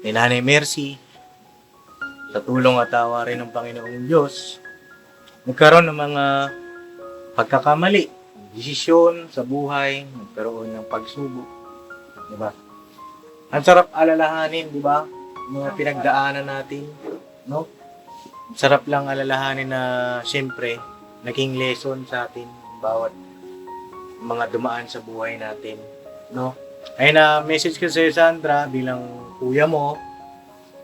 S2: ni Nanay Mercy. Sa tulong at tawa rin ng Panginoong Diyos, nagkaroon ng mga pagkakamali, desisyon sa buhay, nagkaroon ng pagsubok. Di ba? Ang sarap alalahanin, di ba? Mga pinagdaanan natin, no? Sarap lang alalahanin na siyempre, naging lesson sa atin bawat mga dumaan sa buhay natin, no? Ay na message ko sa Sandra bilang kuya mo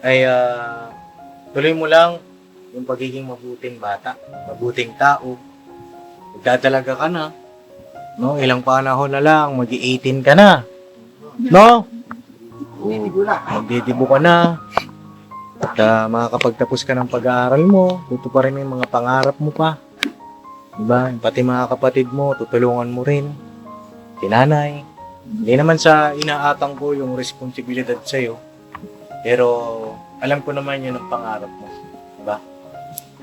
S2: ay tuloy mo lang yung pagiging mabuting bata, mabuting tao. Magdadalaga ka na, no? Ilang panahon na lang, mag-18 ka na, no? Magdidibo ka na. At makakapagtapos ka ng pag-aaral mo, tutuparin mo yung mga pangarap mo pa. Diba? Pati mga kapatid mo, tutulungan mo rin. Si nanay. Hindi naman sa inaatang ko yung responsibilidad sa'yo. Pero alam ko naman yun ang pangarap mo. Diba?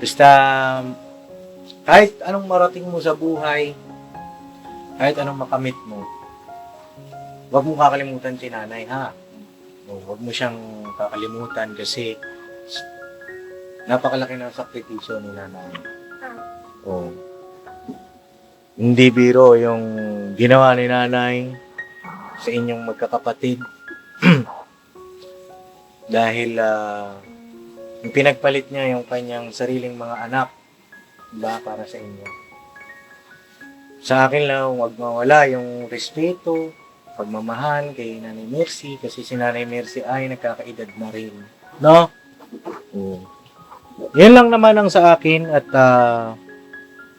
S2: Basta kahit anong marating mo sa buhay, kahit anong makamit mo, huwag mong kakalimutan si nanay, ha? Huwag mo siyang kakalimutan kasi napakalaki ng sakripisyo ni nanay. Oh. Hindi biro yung ginawa ni nanay sa inyong magkakapatid. Dahil yung pinagpalit niya yung kanyang sariling mga anak, diba, para sa inyo. Sa akin lang, huwag mawala yung respeto, pagmamahal kay Nanay Mercy kasi si Nanay Mercy ay nagkakaedad na rin. No? Oo. Yan lang naman ang sa akin at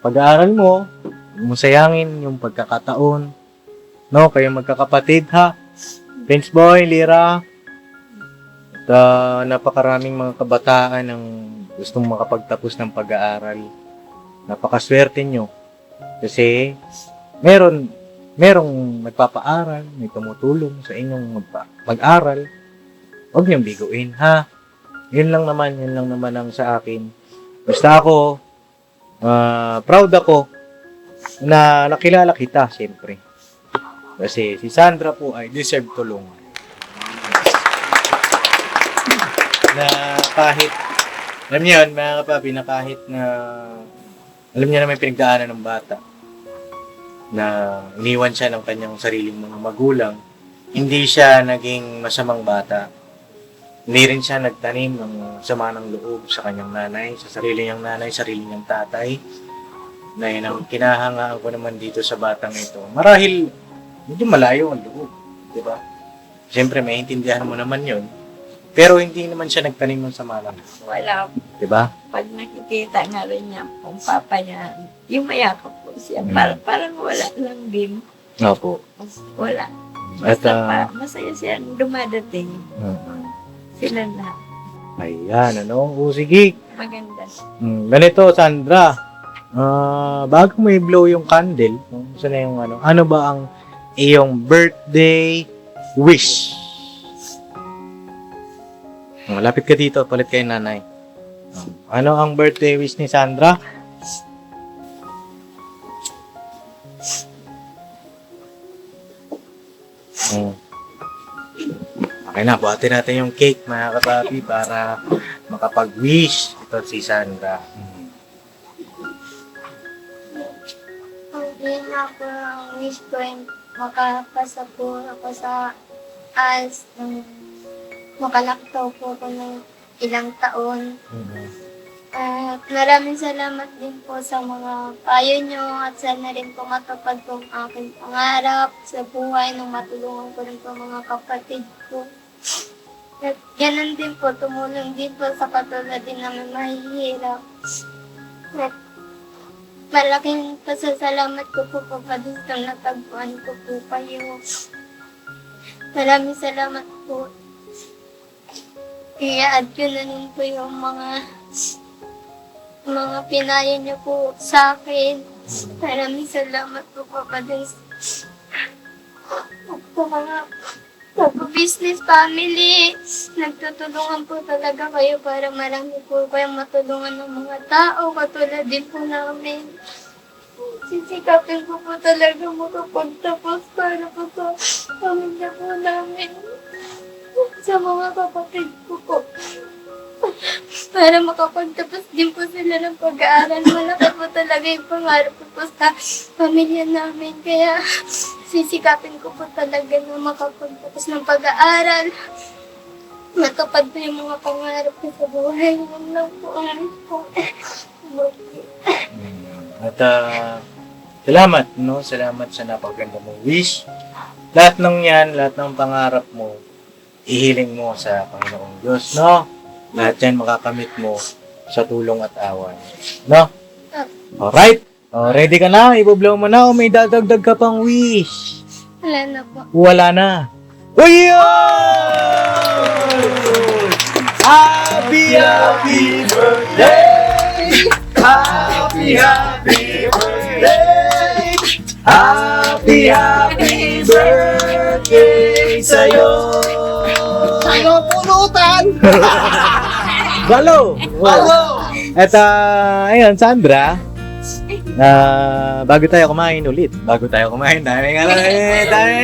S2: pag-aaral mo, huwag mo sayangin yung pagkakataon. No? Kayo magkakapatid ha. Prince Boy, Lira. At napakaraming mga kabataan ang gustong makapagtapos ng pag-aaral. Napakaswerte nyo. Kasi merong nagpapaaral, may tumutulong sa inyong mag-aral. Huwag niyong biguin, ha? Yun lang naman ang sa akin. Basta ako, proud ako na nakilala kita, siyempre. Kasi si Sandra po ay deserve tulungan. Na kahit, alam niyo yun, mga kapapi, na kahit na, alam niyo na may pinagdaanan ng bata, na iniwan siya ng kanyang sariling mga magulang, hindi siya naging masamang bata. Hindi rin siya nagtanim ng sama ng loob sa kanyang nanay, sa sarili niyang nanay, sarili niyang tatay. Na yun ang kinahangaan ko naman dito sa batang ito. Marahil, medyo malayo ang loob, di ba? Siyempre, maintindihan mo naman yun. Pero hindi naman siya nagtanim ng sama ng loob.
S6: Wala.
S2: Di ba?
S6: Pag nakikita nga rin niya kung papa niya, yung mayakap po siya, parang wala lang din.
S2: Opo.
S6: Wala.
S2: At,
S6: Basta masaya siya dumadating. Sila na.
S2: Ayan, ano? O, sige.
S6: Maganda.
S2: Ganito, Sandra. Bago mo i-blow yung candle, saan na yung ano ba ang iyong birthday wish? Malapit ka dito, palit kay nanay. Ano ang birthday wish ni Sandra? Okay na, buhatin natin yung cake, mga kapapi, para makapag-wish ito si Sandra.
S1: Yun nga po ang wish ko ay makapasa po ako sa ALS makalaktaw po ako ng ilang taon. At maraming salamat din po sa mga payo nyo at sana rin po matupad po ang aking pangarap sa buhay nung matulungan ko rin po mga kapatid ko. At ganun din po, tumulong din po sa katulad din namin mahihirap. At malaking pasasalamat ko po papadustang natagpuan ko po kayo. Maraming salamat po. I-add ko na rin po yung mga pinayo niyo po sa akin. Maraming salamat po papadust. At sa mga business family, nagtutulungan po talaga kayo para marami po kayong matulungan ng mga tao, katulad din po namin. Sisikapin ko po talaga makapagtapos para po sa pamilya po namin, sa mga kapatid ko po. Para makapagtapos din po sila ng pag-aaral. Malaki po talaga yung pangarap ko po sa pamilya namin. Kaya sisikapin ko po talaga na makapagtapos ng pag-aaral. Matupad po yung mga pangarap ko sa buhay. Yun lang po ang po.
S2: At salamat, no? Salamat sa napaganda mong wish. Lahat ng yan, lahat ng pangarap mo, ihiling mo sa Panginoong Diyos, no? Lahat yan makakamit mo sa tulong at awan. No? Alright? Ready ka na? Ibublow mo na o may dadagdag ka pang wish?
S1: Wala na po.
S2: Wala na. Happy, happy birthday! Happy, happy birthday! Happy, happy birthday sa'yo!
S4: Sa'yo pulutan!
S2: Balo! At ayun, Sandra, Bago tayo kumain ulit. Dami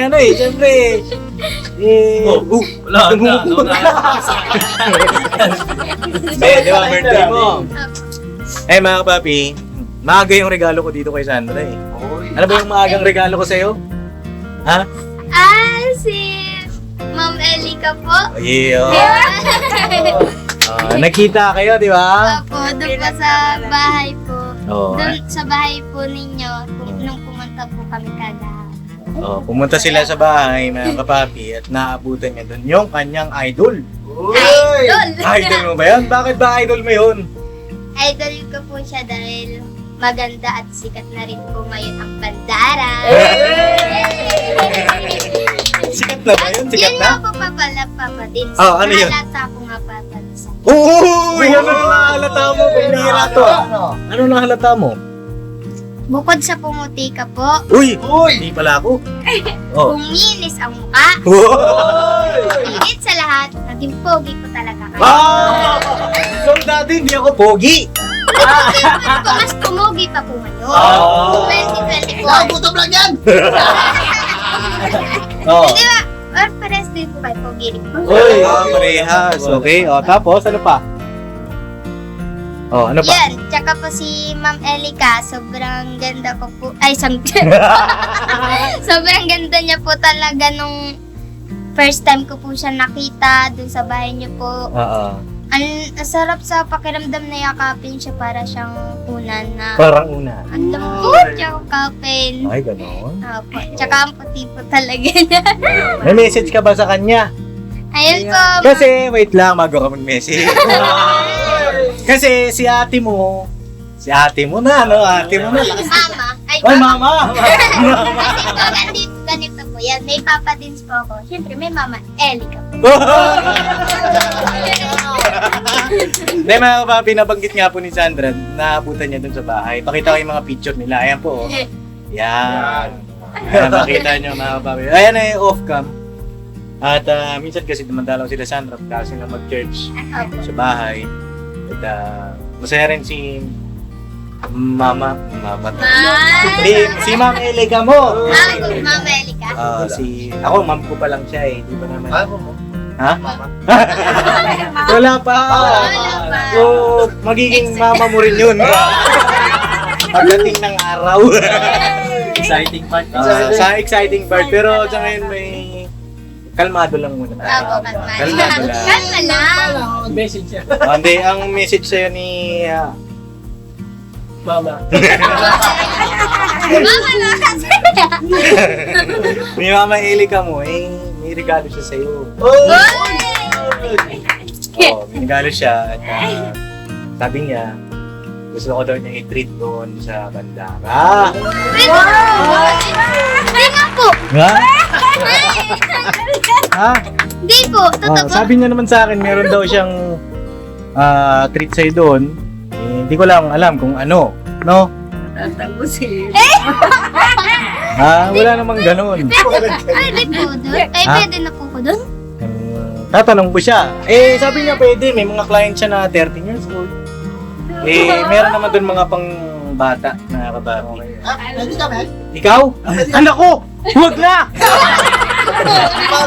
S2: ano eh, syempre.
S5: Wala na.
S2: Di ba, birthday mo? Eh, mga kapapi, maaga yung regalo ko dito kay Sandra eh. Ano ba yung maagang regalo ko sa'yo? Ha?
S1: Si Ma'am Elika po.
S2: Nakita kayo, di ba?
S1: Opo, doon po sa bahay po.
S2: Oo.
S1: Doon sa bahay po ninyo, nung pumunta po kami kagahan.
S2: Oh, pumunta sila sa bahay, mga kapapi, at naabutan niya doon yung kanyang idol.
S1: Idol!
S2: Idol mo ba yan? Bakit ba idol mo yun?
S1: Idol ko po siya dahil maganda at sikat na rin po ngayon ang bandara.
S2: Sikat na ba yun? Sikat
S1: Yun
S2: na?
S1: nga po Papa Dins.
S2: Oh, ano yun?
S1: Nahalata ko nga Papa Dins.
S2: Uy! Ano nahalata mo? Pumira to. Ano nahalata mo?
S1: Bukod sa pumuti ka po,
S2: Uy! Hindi pala ako. Oh.
S1: kuminis ang mukha.
S2: Uy!
S1: Higit sa lahat, naging pogi ko talaga kayo.
S2: Ah! So dati hindi ako pogi.
S1: Ko mas pumugi pa po ngayon.
S2: Ah.
S1: 2024.
S3: Buto lang yan!
S2: Oh.
S1: Di ba? Or pares din po kayo pogi rin po.
S2: Uy! Parehas. Okay. O, tapos ano pa? Oh, ano pa?
S1: Yan, tsaka po si Ma'am Elika, sobrang ganda ko po. Ay, sobrang ganda niya po talaga nung first time ko po siya nakita dun sa bahay niyo po.
S2: Oo.
S1: Ang sarap sa pakiramdam na yakapin siya para siyang unan na
S2: Parang una.
S1: ang lambot yakapin.
S2: Ay, ganon.
S1: Opo, tsaka ang puti po talaga niya.
S2: May message ka ba sa kanya?
S1: Ayun po.
S2: Kasi, wait lang, bago ka mag-message. Kasi si ate mo na, no? Ate mo na.
S1: Mama. Ay,
S2: Ay,
S1: mama.
S2: mama!
S1: Kasi po, ganito po yan. May Papa Dins po ako. Siyempre, may Mama Elika po.
S2: Hindi, mga kapapi, nabanggit nga po ni Sandra, naabutan niya dun sa bahay. Pakita ko yung mga picture nila. Ayan po, oh. Yan. Ayan, makita niyo, mga kapapi. Ayan ay off-cam. At minsan kasi dumandalaw sila Sandra kasi sila mag-church sa bahay. At masaya rin si Mama. Si Ma'am Elika mo.
S1: Mama Elika.
S2: Ako, ma'am ko pa lang siya eh. Di ba naman?
S3: mo?
S2: Ha? Wala pa.
S1: Wala pa.
S2: So, magiging mama mo rin yun. Pagdating ng araw.
S5: Exciting part.
S2: Sa exciting part. Pero sa ngayon may kalmado lang muna.
S1: Opo, kalma.
S2: Kalmado lang.
S1: Kalma lang.
S4: Message siya.
S2: Hindi, ang message sa'yo ni
S4: Mama.
S1: Mama na kasi.
S2: ni Mama Elika mo, may regalo siya sa'yo.
S1: Uy!
S2: May regalo siya. At sabi niya, gusto ko daw niya i-treat doon sa bandara.
S1: Hindi nga po.
S2: Ha? Ha?
S1: Hindi po. Totoo po.
S2: Sabi niya naman sa akin, meron daw siyang treat sa'yo doon. Hindi ko lang alam kung ano. No? Wala namang ganun.
S1: Pwede po doon. Ay,
S2: Ha?
S1: pwede na po ko doon.
S2: Tatanong ko siya. Sabi niya pwede. May mga client siya na 13 years old. Meron naman doon mga pang bata na kababi.
S3: Pwede ka, man?
S2: Ikaw? Anak ko! Huwag na!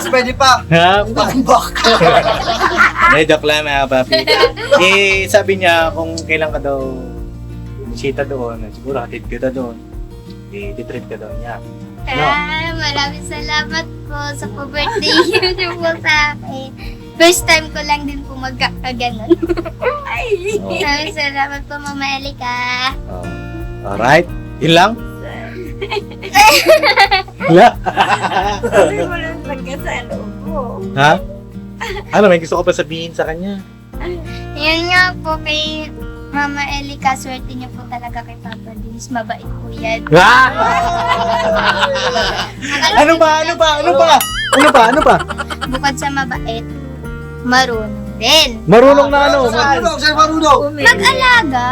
S3: Pwede pa.
S2: Ha?
S3: Bakbak.
S2: Joke lang mga kababi. Sabi niya kung kailan ka daw bisita doon, siguro hatid kita doon. Titreat ka daw niya.
S1: Maraming salamat po sa pa-birthday niyo po sa akin. First time ko lang din po magkakaganon. Maraming salamat po, Mama Elika.
S2: Alright? Yun lang? Wala?
S6: Sabi mo lang talaga sa loob mo.
S2: Ha? Ano, may gusto ko pa sabihin sa kanya?
S1: Yun nga po kay Mama Elika, swerte niyo po talaga kay Papa Dins. Mabait po yan.
S2: Ano pa?
S1: Bukod sa mabait, marunong din.
S2: Marunong na ano?
S3: Saan marunong?
S1: Mag-alaga.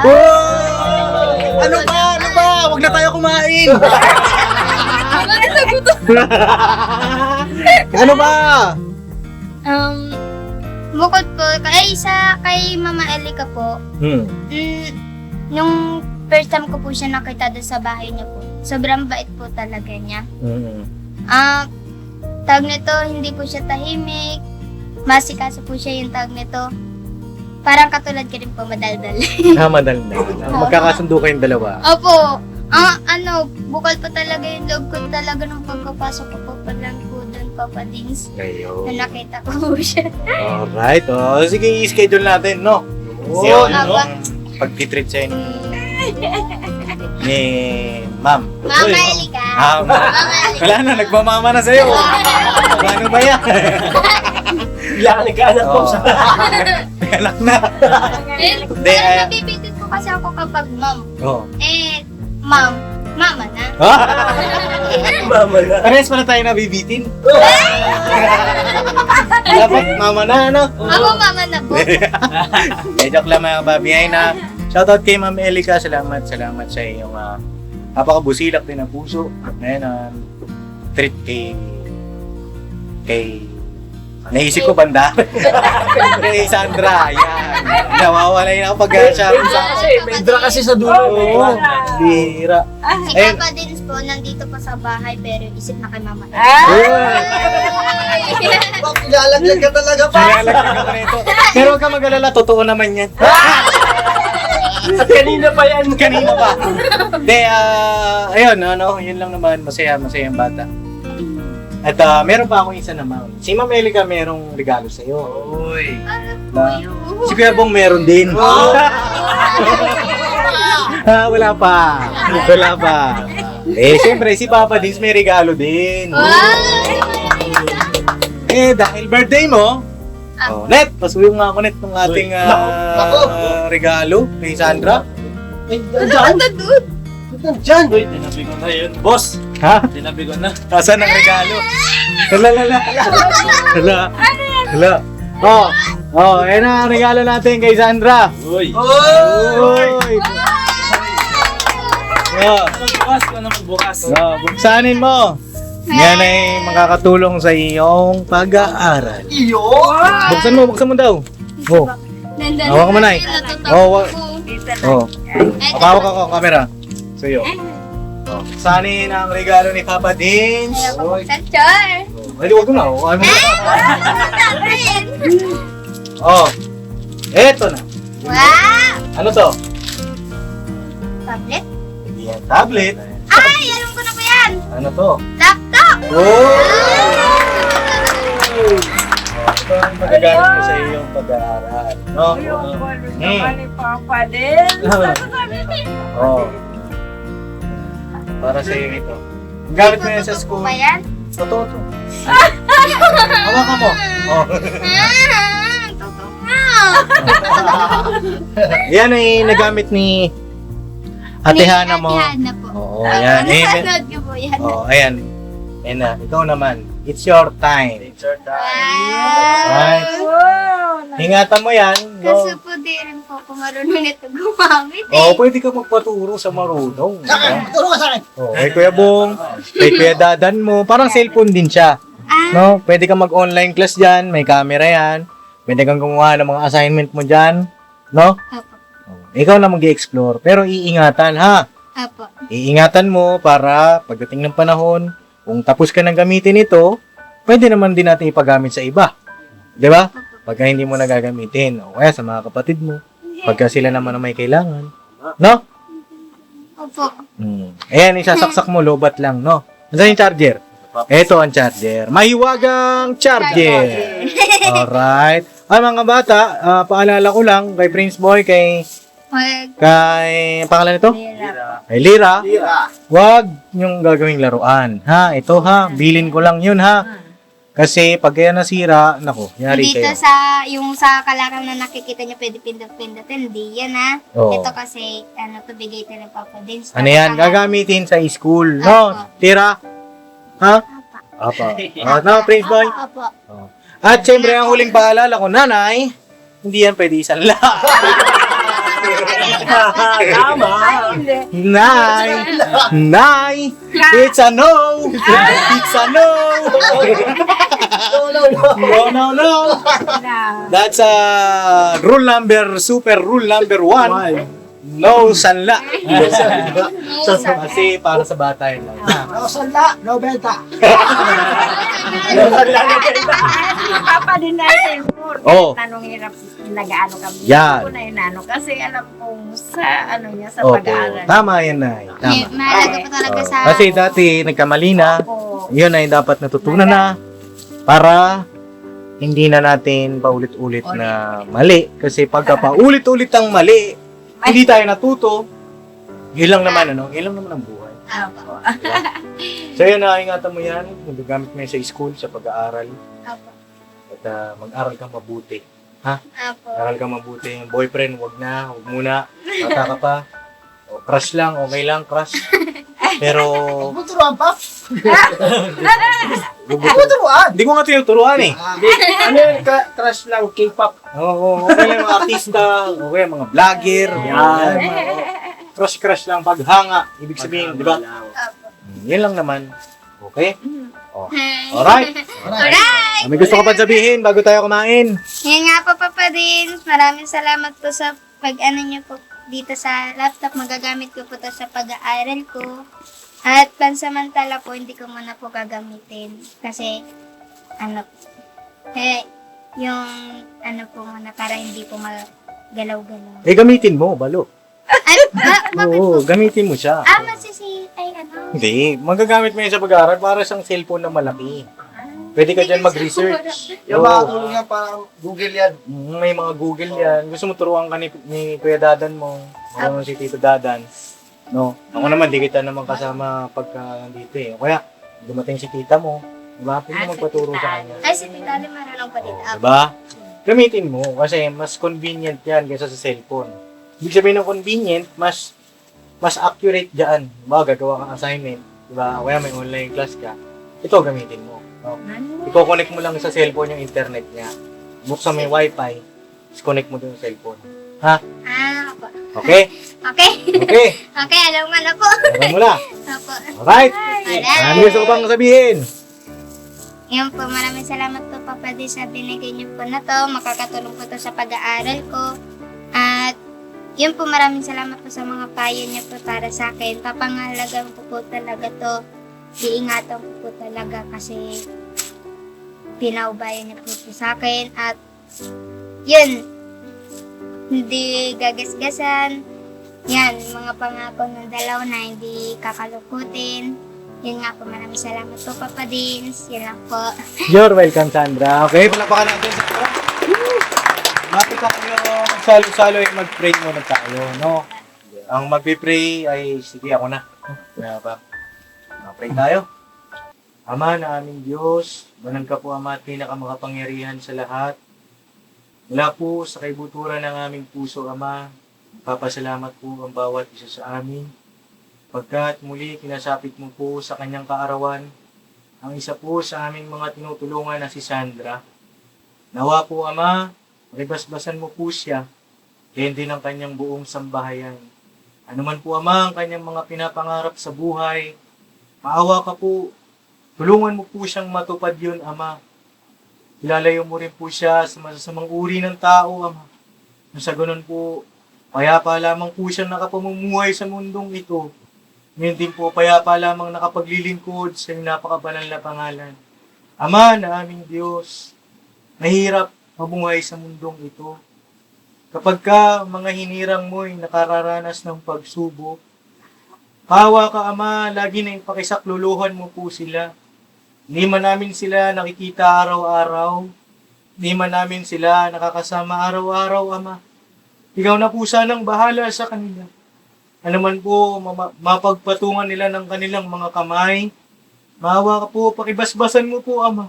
S2: Ano ba? Huwag na tayo kumain! Ano ba?
S1: Bukod po, kay Mama Elika po, nung first time ko po siya nakita doon sa bahay niya po. Sobrang bait po talaga niya.
S2: Mm.
S1: Tawag nito, hindi po siya tahimik. Masikaso po siya yung tawag nito. Parang katulad ka rin po, madaldal.
S2: Madal na. Magkakasundo kayong dalawa.
S1: Opo. Bukal pa talaga yung loob ko talaga nung pagkapasok ko po pa lang po doon, Papa Dins.
S2: Ngayon.
S1: Na nakita ko po siya.
S2: Alright. Sige, i-schedule natin, no?
S1: Oo, aba.
S2: Pag-treat sa'yo ni Ma'am.
S1: Mama Elika.
S2: Mama. Wala na, nagmamama na sa'yo. Ano ba yan?
S4: Bigla ka nagkaanak po sa...
S2: May anak na. Hindi,
S1: Parang nabibitin po kasi ako kapag mom.
S2: Oh.
S1: Mom, mama na.
S4: Mama na.
S2: Parehas pala tayo nabibitin. Dapat mama na, ano?
S1: Ako mama na po.
S2: Joke lang mga babi. Ay na, shoutout kay Ma'am Elika. Salamat sa iyong napakabusilak din ng puso. Ngayon, treat kay naisip ko banda. Kay Sandra, yan. Nawawala yun ako pag-shoutout sa
S4: Kasi may dra kasi sa dulo.
S2: Oo, bira.
S1: Si
S2: Ayun.
S1: Papa Dins po, nandito pa sa bahay pero isip na kay mama.
S3: Ilalaglag ka talaga pa.
S2: Nilalagyan ako nito. Pero huwag ka mag-alala, totoo naman yan.
S4: At kanina pa yan.
S2: Kanina pa. Hindi, ayun, yun lang naman, masayang bata. At meron pa akong isa naman. Si Ma'am Elika merong regalo sa'yo.
S3: Uy.
S2: Si Kuya Bong meron din. Wala pa. Siyempre, si Papa Dins may regalo din. Dahil birthday mo, Net, pasuyo nga ako, Net, ng ating regalo kay Sandra.
S4: Diyan.
S5: Uy, tinabi ko na yun. Boss,
S2: Ha?
S5: tinabi ko na.
S2: Asan ang regalo? Hala. Ayan na ang regalo natin kay Sandra.
S5: Uy.
S2: Uy!
S5: Magbukas ko na magbukas.
S2: Buksanin mo. Yan ay makakatulong sa iyong pag-aaral. Buksan mo daw. Oh. Hawak ka mo, Nay. Hawak ako, camera. Sa'yo. Buksanin ang regalo ni Papa Dins.
S1: Char!
S2: Ay, huwag ko na. Eto na.
S1: Wow!
S2: Ano to?
S1: Tablet?
S2: Hindi yan tablet.
S1: Ay! Alam ko na po yan!
S2: Ano to?
S1: Laptop!
S2: Ito ang magagamit mo sa iyong pag-aaral. No?
S6: ni Papa din.
S2: Para sa iyo ito. Gamit mo yan sa
S1: Totoo
S2: school.
S1: ba yan?
S2: Totoo to. Hawakan mo.
S1: Totoo nga!
S2: Yan ay nagamit ni Ate Hana mo.
S1: Ate Hana po.
S2: Oo, yan.
S1: Nanonood ko po yan.
S2: Ayan. Ayan na. Ikaw naman. It's your time. Right? Ingatan mo yan.
S1: Kasi po di rin po ako marunong nito gumamit
S2: Pwede ka magpaturo sa marunong.
S3: Turo ka sa akin.
S2: Kay Kuya Bong, kay Kuya Dadan mo. Parang cellphone din siya. No? Pwede ka mag-online class dyan. May camera yan. Pwede kang gumawa ng mga assignment mo dyan. No?
S1: Apo.
S2: Ikaw na mag-explore. Pero iingatan, ha?
S1: Apo.
S2: Iingatan mo para pagdating ng panahon, kung tapos ka ng gamitin ito, pwede naman din natin ipagamit sa iba. Di ba? Pagka hindi mo nagagamitin. O kaya sa mga kapatid mo. Pagka sila naman ang may kailangan. No?
S1: Opo.
S2: Ayan, isasaksak mo, lobat lang, no? Nasaan yung charger? Ito ang charger. Mahiwagang charger. Alright. Ay, mga bata, paalala ko lang kay Prince Boy, kay pangalan nito? Kay Lira. Huwag yung gagawing laruan. Ha? Ito ha. Bilin ko lang yun ha. Kasi pag kaya nasira, nako, yari
S1: Dito
S2: kayo.
S1: yung sa kalakang na nakikita niyo pwede pindot-pindotin. Hindi yan ha.
S2: Oo.
S1: Ito kasi, bigay ito ng Papa Dins.
S2: Ano yan? Gagamitin sa school. No? Tira? Ha? Apa. No, Prince Boy?
S1: Opo.
S2: At syempre, ang huling paalala ko, nanay, hindi yan pwede isanla.
S4: Tama.
S2: Nay, it's a no. It's a no. No. That's super rule number 1. No sanla.
S1: No, sir.
S2: Kasi para sa bata yun lang.
S3: No sala, no benta.
S2: No sanla na kayo.
S6: Si Papa din natin.
S2: Oo.
S6: Tanong hirap nag-ano kami.
S2: Yan.
S6: Ako na yun ano. Kasi alam kong sa ano niya, sa
S2: Opo.
S6: pag-aaral.
S2: Tama yan na. Tama.
S1: Mahalaga po talaga sa...
S2: Kasi dati nagkamali na.
S6: Opo.
S2: Yun ay dapat natutunan na para hindi na natin paulit-ulit na mali. Kasi pagka paulit-ulit ang mali, hindi tayo natuto. Yun lang naman, ano? Yun lang naman ang buhay.
S6: Opo.
S2: So yun, ingatan mo yan. Magagamit mo yan sa school, sa pag-aaral.
S1: Apo.
S2: At mag-aral kang mabuti.
S1: Apo.
S2: Aral kang mabuti. Yung boyfriend, wag muna. Bata ka pa. O, crush lang, okay lang, crush. Pero,
S3: Buturuan pa.
S2: hindi ko nga tinuturuan eh.
S4: Ano yung crush lang, K-pop?
S2: Oo, okay lang mga artista, okay, mga vlogger. Yan. Crush lang, paghanga. Ibig sabihin, di ba? Yan lang naman. Okay? Oh. Alright.
S1: Alright!
S2: May gusto ko pa sabihin bago tayo kumain.
S1: Yan nga po, Papa Din. Maraming salamat po sa pag-ano niyo po dito sa laptop. Magagamit ko po to sa pag-aaral ko. At pansamantala po, hindi ko muna po gagamitin. Kasi, yung po muna para hindi po magalaw-galaw.
S2: Eh, gamitin mo, balo.
S1: Bakit po?
S2: Oo, gamitin mo siya. Hindi, magagamit mo yun sa pag-aaral para siyang cellphone na malaki. Pwede ka dyan mag-research.
S3: Yung
S2: Oo.
S3: mga tulong yan, parang Google yan.
S2: May mga Google yan. Gusto mo turuan ka ni Kuya Dadan mo. Ano si Tito Dadan. No? Ako naman, di kita naman kasama pagka nandito eh. Kaya, dumating si tita mo. Diba? Pwede mo magpaturo sa kanya.
S1: Ay, si Tita Ali marunong pa dito.
S2: Oh, diba? Gamitin mo kasi mas convenient yan kaysa sa cellphone. Ibig sabihin ng convenient, mas accurate dyan. Diba? Gagawa kang assignment. Diba? Kaya may online class ka. Ito gamitin mo. No? I-connect mo lang sa cellphone yung internet niya. Buksan mo yung wifi. Tapos connect mo dun yung cellphone.
S1: Opo.
S2: Okay?
S1: Okay.
S2: Okay.
S1: Okay, alam mo na po.
S2: Alam mo na.
S1: Opo.
S2: Alright.
S1: Alright.
S2: Ano gusto ko pang sabihin?
S1: Yun po, maraming salamat po, Papa Di, sa binigay niyo po na to. Makakatulong po to sa pag-aaral ko. At yun po, maraming salamat po sa mga payo niyo po para sa akin. Papangalagan ko po talaga to. Iingatan ko po talaga kasi pinaubayan niyo po sa akin. At yun, hindi gagasgasan. Yan, mga pangako ng dalaw na hindi kakalukutin. Yun nga po, maraming salamat po, Papa Dins. Yun lang po.
S2: You're welcome, Sandra. Okay, palapakan natin sa Sandra. Mapit tayo magsalo-salo ay mag-pray muna tayo, no? Ang magpipray ay, sige, ako na. Kaya ba? Mag-pray tayo. Ama na aming Diyos, banal ka po, Ama, at pinakamakapangyarihan sa lahat. Mula po sa kaibuturan ng aming puso, Ama, papasalamat po ang bawat isa sa amin. Pagkat muli kinasapit mo po sa kanyang kaarawan, ang isa po sa aming mga tinutulungan na si Sandra. Nawa po, Ama, makibasbasan mo po siya, gayon din ang kanyang buong sambahayan. Ano man po, Ama, ang kanyang mga pinapangarap sa buhay, maawa ka po, tulungan mo po siyang matupad yun, Ama. Ilalayo mo rin po siya sa masasamang uri ng tao, Ama. Sa ganun po, payapa lamang po siyang nakapamumuhay sa mundong ito. Ngayon din po, payapa lamang nakapaglilingkod sa iyong napakabanal na pangalan. Ama na aming Diyos, mahirap mabuhay sa mundong ito. Kapag ka mga hinirang mo'y nakararanas ng pagsubok, pawa ka, Ama, lagi na ipakisakluluhan mo po sila. Hindi man namin sila nakikita araw-araw. Hindi man namin sila nakakasama araw-araw, Ama. Ikaw na po sanang bahala sa kanila. Ano man po, mapagpatungan nila ng kanilang mga kamay. Maawa ka po, pakibasbasan mo po, Ama.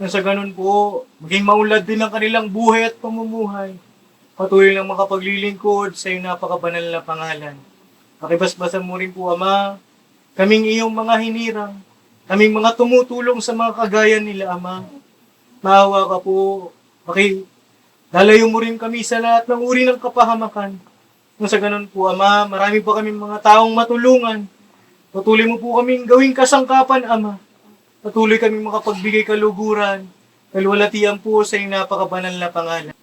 S2: Nang sa ganun po, maging maunlad din ang kanilang buhay at pamumuhay. Patuloy lang makapaglilingkod sa iyong napakabanal na pangalan. Pakibasbasan mo rin po, Ama, kaming iyong mga hinirang. Kaming mga tumutulong sa mga kagaya nila, Ama. Maawa ka po, lalayo mo rin kami sa lahat ng uri ng kapahamakan. Kung sa ganun po, Ama, marami pa kaming mga taong matulungan. Patuloy mo po kaming gawing kasangkapan, Ama. Patuloy kaming makapagbigay kaluguran, kalwalatian po sa iyong napakabanal na pangalan.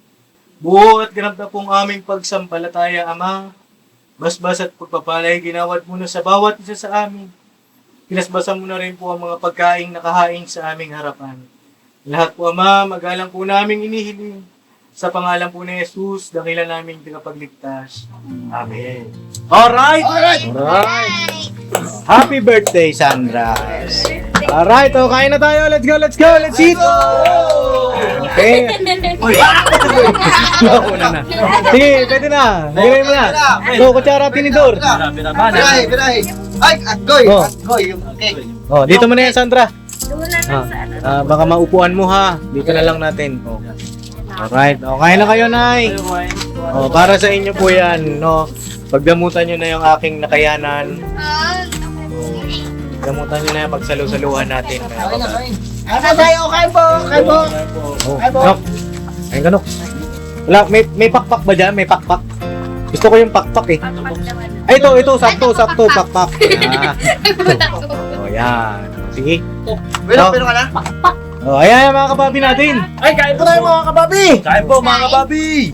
S2: Buo at ganap na pong aming pagsampalataya, Ama. basbas at pagpapalay ginawad mo na sa bawat isa sa amin. Pinasbasan mo na rin po ang mga pagkaing nakahain sa aming harapan. Lahat po, Ama, magalang po namin inihiling. Sa pangalan po ni Jesus, dakilan namin tagapagligtas. Amen. Alright! Happy birthday, Sandra! Alright, oh, kain na tayo. Let's go, let's go, let's eat! Okay. Uy! Una na. Sige, pwede na. Lagay mo na. Go, kutsara, tinidor.
S5: Grabe naman.
S3: Birahe. Ay, agoy.
S2: Oh.
S3: Agoy, yung cake.
S2: Oh, dito mo na yan, Sandra.
S6: Doon na lang sa ano.
S2: Baka maupuan mo ha. Dito na lang natin. Oh. Alright. O, kain na kayo, Nay. O, para sa inyo po yan, no? Pagdamutan nyo na yung aking nakayanan. Pagdamutan nyo na yung pagsalu-saluhan natin.
S3: Ano tayo? Kain po. Kain po.
S2: Oh, Nok. Kain ka, Nok. Wala, may pakpak ba dyan? May pakpak? Gusto ko yung pakpak eh. Ay, ito. Sakto. Pakpak. Yan. Sige.
S3: Pero ka na?
S2: O, ayan mga kapapi natin.
S4: Ay, kain po tayo mga kapapi!
S5: Kain po mga kababi!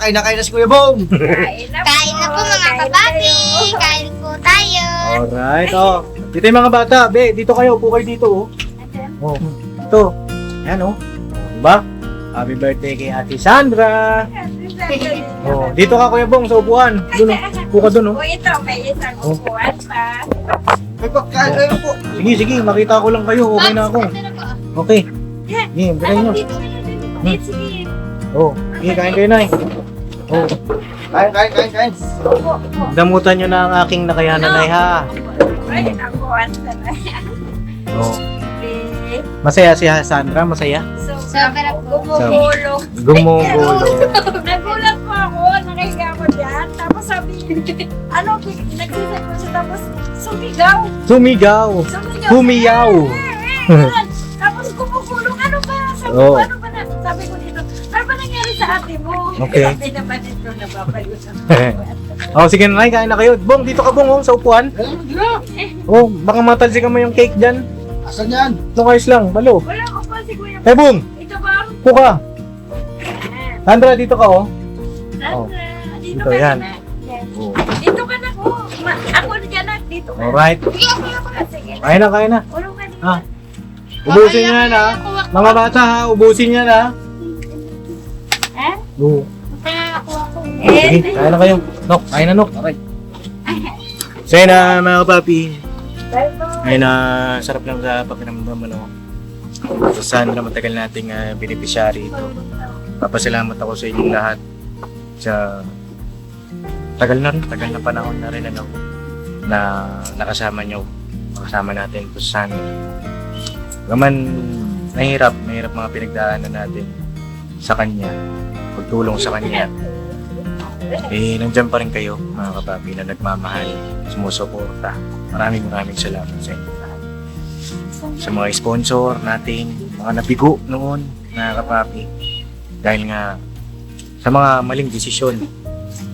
S3: Kain na si Kuya Bong.
S6: Kain na po mga kababi. Kain po tayo.
S2: Alright, oh. Dito yung mga bata. Be, dito kayo. Upo kayo dito, oh. Oh, ito. Ayan, oh. Diba? Happy birthday kay Ate Sandra. Oh, dito ka, Kuya Bong, sa upuan. Doon, oh. Upo ka doon, oh.
S6: O ito, may isang upuan pa.
S3: May pagkain kayo po.
S2: Sige, makita ko lang kayo. Okay na ako. Okay. Sige, bilhin nyo.
S6: Sige.
S2: Oh, sige, kain kayo na, eh. Oh,
S3: Kain.
S2: damutan nyo na ang aking nakayanan, ay ha.
S6: Ay, nakuhan sa na.
S2: Oh, masaya si Sandra, masaya.
S6: Sobra po. Gumugulong.
S2: Gumugulo.
S6: Nagulat po ako, nakahiga ako dyan. Tapos sabi, nagsisay ko siya, tapos sumigaw.
S2: Sumigaw. Humiyaw.
S6: Tapos gumugulong, ano ba? Sabi ko,
S2: Oo.
S6: ano ba na? Sabi ko dito, ano ba nangyari sa ate mo?
S2: Okay.
S6: Sabi naman ito, nababaliw sa
S2: Oh, sige na, kain na kayo. Bong, dito ka, Bong, oh, sa upuan. Oh, baka matalsikan mo yung cake dyan.
S3: Asan yan?
S2: Ito kayos lang, balo.
S6: Wala ko pa si Kuya.
S2: Eh, Bong,
S6: Ito ba?
S2: upo ka. Sandra, dito ka, oh.
S6: Sandra, dito
S2: Ito,
S6: ka
S2: yan.
S6: na. Yes.
S2: Oh.
S6: Dito ka na ko. Ako dyan na, dito ka.
S2: Alright.
S6: Sige.
S2: Kain na.
S6: Ulong ka dito.
S2: Ah. Ubusin niyo yan, ha. Mga bata, ha. Ubusin niyo yan, ha.
S6: Eh?
S2: Oo.
S6: Ako.
S2: Sige, kain na kayo. Nok, kain na, Nok. Okay. Sige na, mga kapapi. Ay na, sarap lang sa pakiramdam, ano. Sa Sandra, matagal nating beneficiary ito. Papasalamat ako sa inyong lahat. Sa tagal na panahon na rin, ano, na nakasama nyo. Nakasama natin ito sa Sandra. Gaman, mahirap mga pinagdaanan natin sa kanya. Pagtulong sa kanya. Eh, nandyan pa rin kayo, mga kapapi, na nagmamahal, sumusuporta. Maraming salamat sa inyo lahat. Sa mga sponsor natin, mga nabigo noon, mga kapapi. Dahil nga, sa mga maling desisyon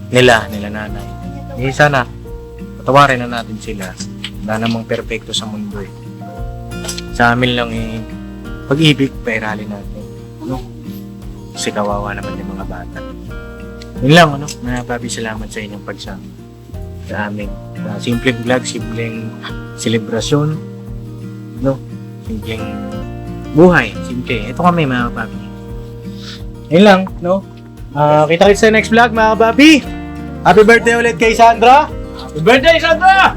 S2: nila nanay. Eh, sana, patawarin na natin sila. Wala namang perpekto sa mundo eh. Sa amin lang eh, pag-ibig, pairali natin. No? Kasi kawawa naman yung mga bata. Yun lang, ano, mga papi, salamat sa inyong pagsama sa amin. Simpleng vlog, simpleng selebrasyon, no? Simpleng buhay, simple. Ito kami, mga papi. Yun lang, no? Kita-kits sa next vlog, mga papi. Happy birthday ulit kay Sandra.
S5: Happy birthday, Sandra!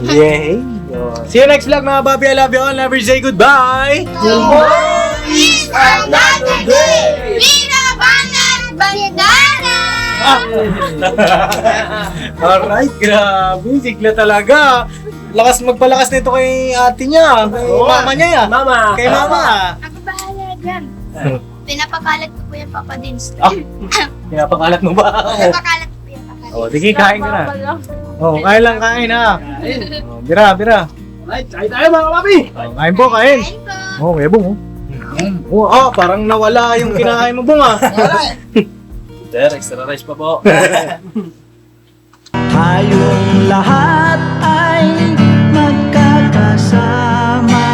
S2: Yay! See you next vlog, mga papi. I love you all. Never say goodbye.
S1: Is another day! Binabanat bandana!
S2: Alright, grabe. Sigla talaga. Lakas magpalakas nito kay ate niya. Kay mama niya.
S4: Mama!
S2: Kay mama.
S1: Ako bahala dyan. Pinapakalat ko po yung Papa Dins.
S2: Pinapakalat mo ba?
S1: Pinapakalat ko po yung Papa Dins.
S2: Oh, sige, kain ka na. Oh, kain lang, kain ha. Oh, bira.
S4: Alright, kain tayo mga kapapi!
S2: Oh, kain po, kain.
S1: Kain po.
S2: Oh, may bong, oh. Parang nawala yung kinakain mo, bong, ah.
S5: Sir, extra rice pa po.
S7: Tayong lahat ay magkakasama.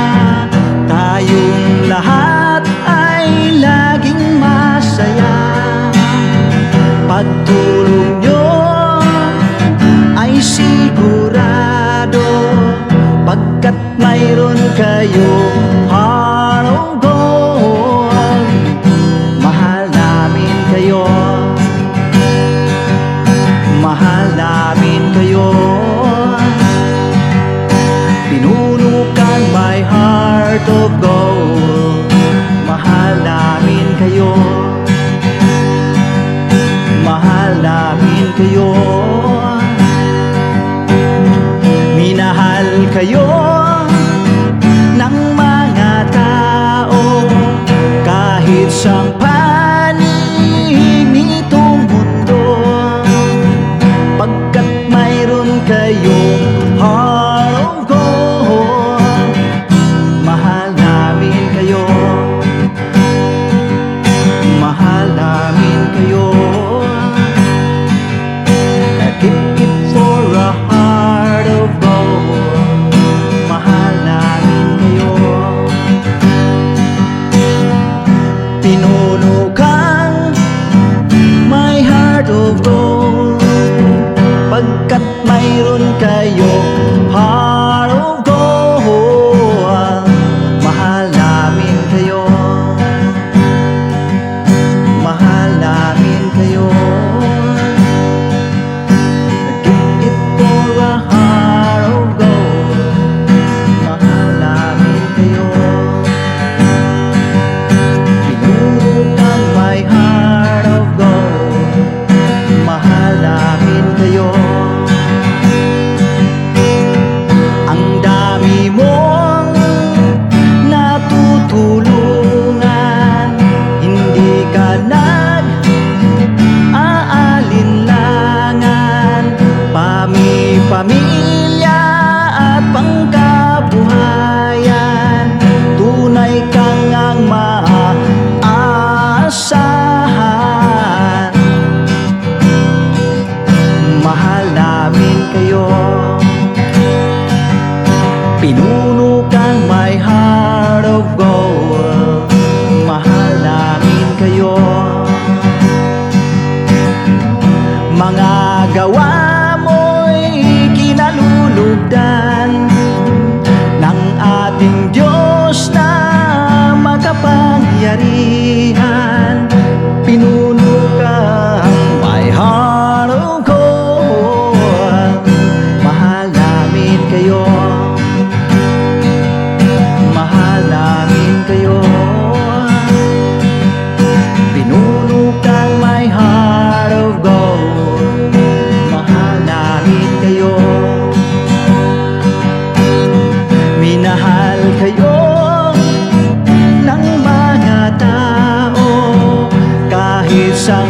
S7: Tayong lahat ay laging masaya. Pagtulong kayo, mahal namin kayo. Pinunukan my heart of gold, mahal namin kayo, mahal namin kayo. Minahal kayo ng mga tao kahit saan panig nitong mundo, pagkat mayroon kayong heart of gold, mahal namin kayo, mahal namin kayo. Keep it for a heart of gold, mahal namin kayo. Pinunukan my heart of gold, pagkat mayroon kayo heart of gold, mahal namin kayo, mahal namin kayo. Keep it for a heart of gold, mahal namin kayo. Pinunukan my heart of gold, mahal namin kayo. Ang dami mong natutulungan, hindi ka nag-aalinlangan, pamilya at pangkabuhayan, tunay kang ang maaasahan. Mahal namin kayo, pinunukan my heart of gold, mahal namin kayo. Mga gawa mo'y kinalulugdan ng ating Diyos na makapangyarihan. Pinunukan my heart of gold, mahal namin kayo, mahal namin kayo. Pinunukan my heart of gold, mahal namin kayo. Minahal kayo ng mga tao kahit saan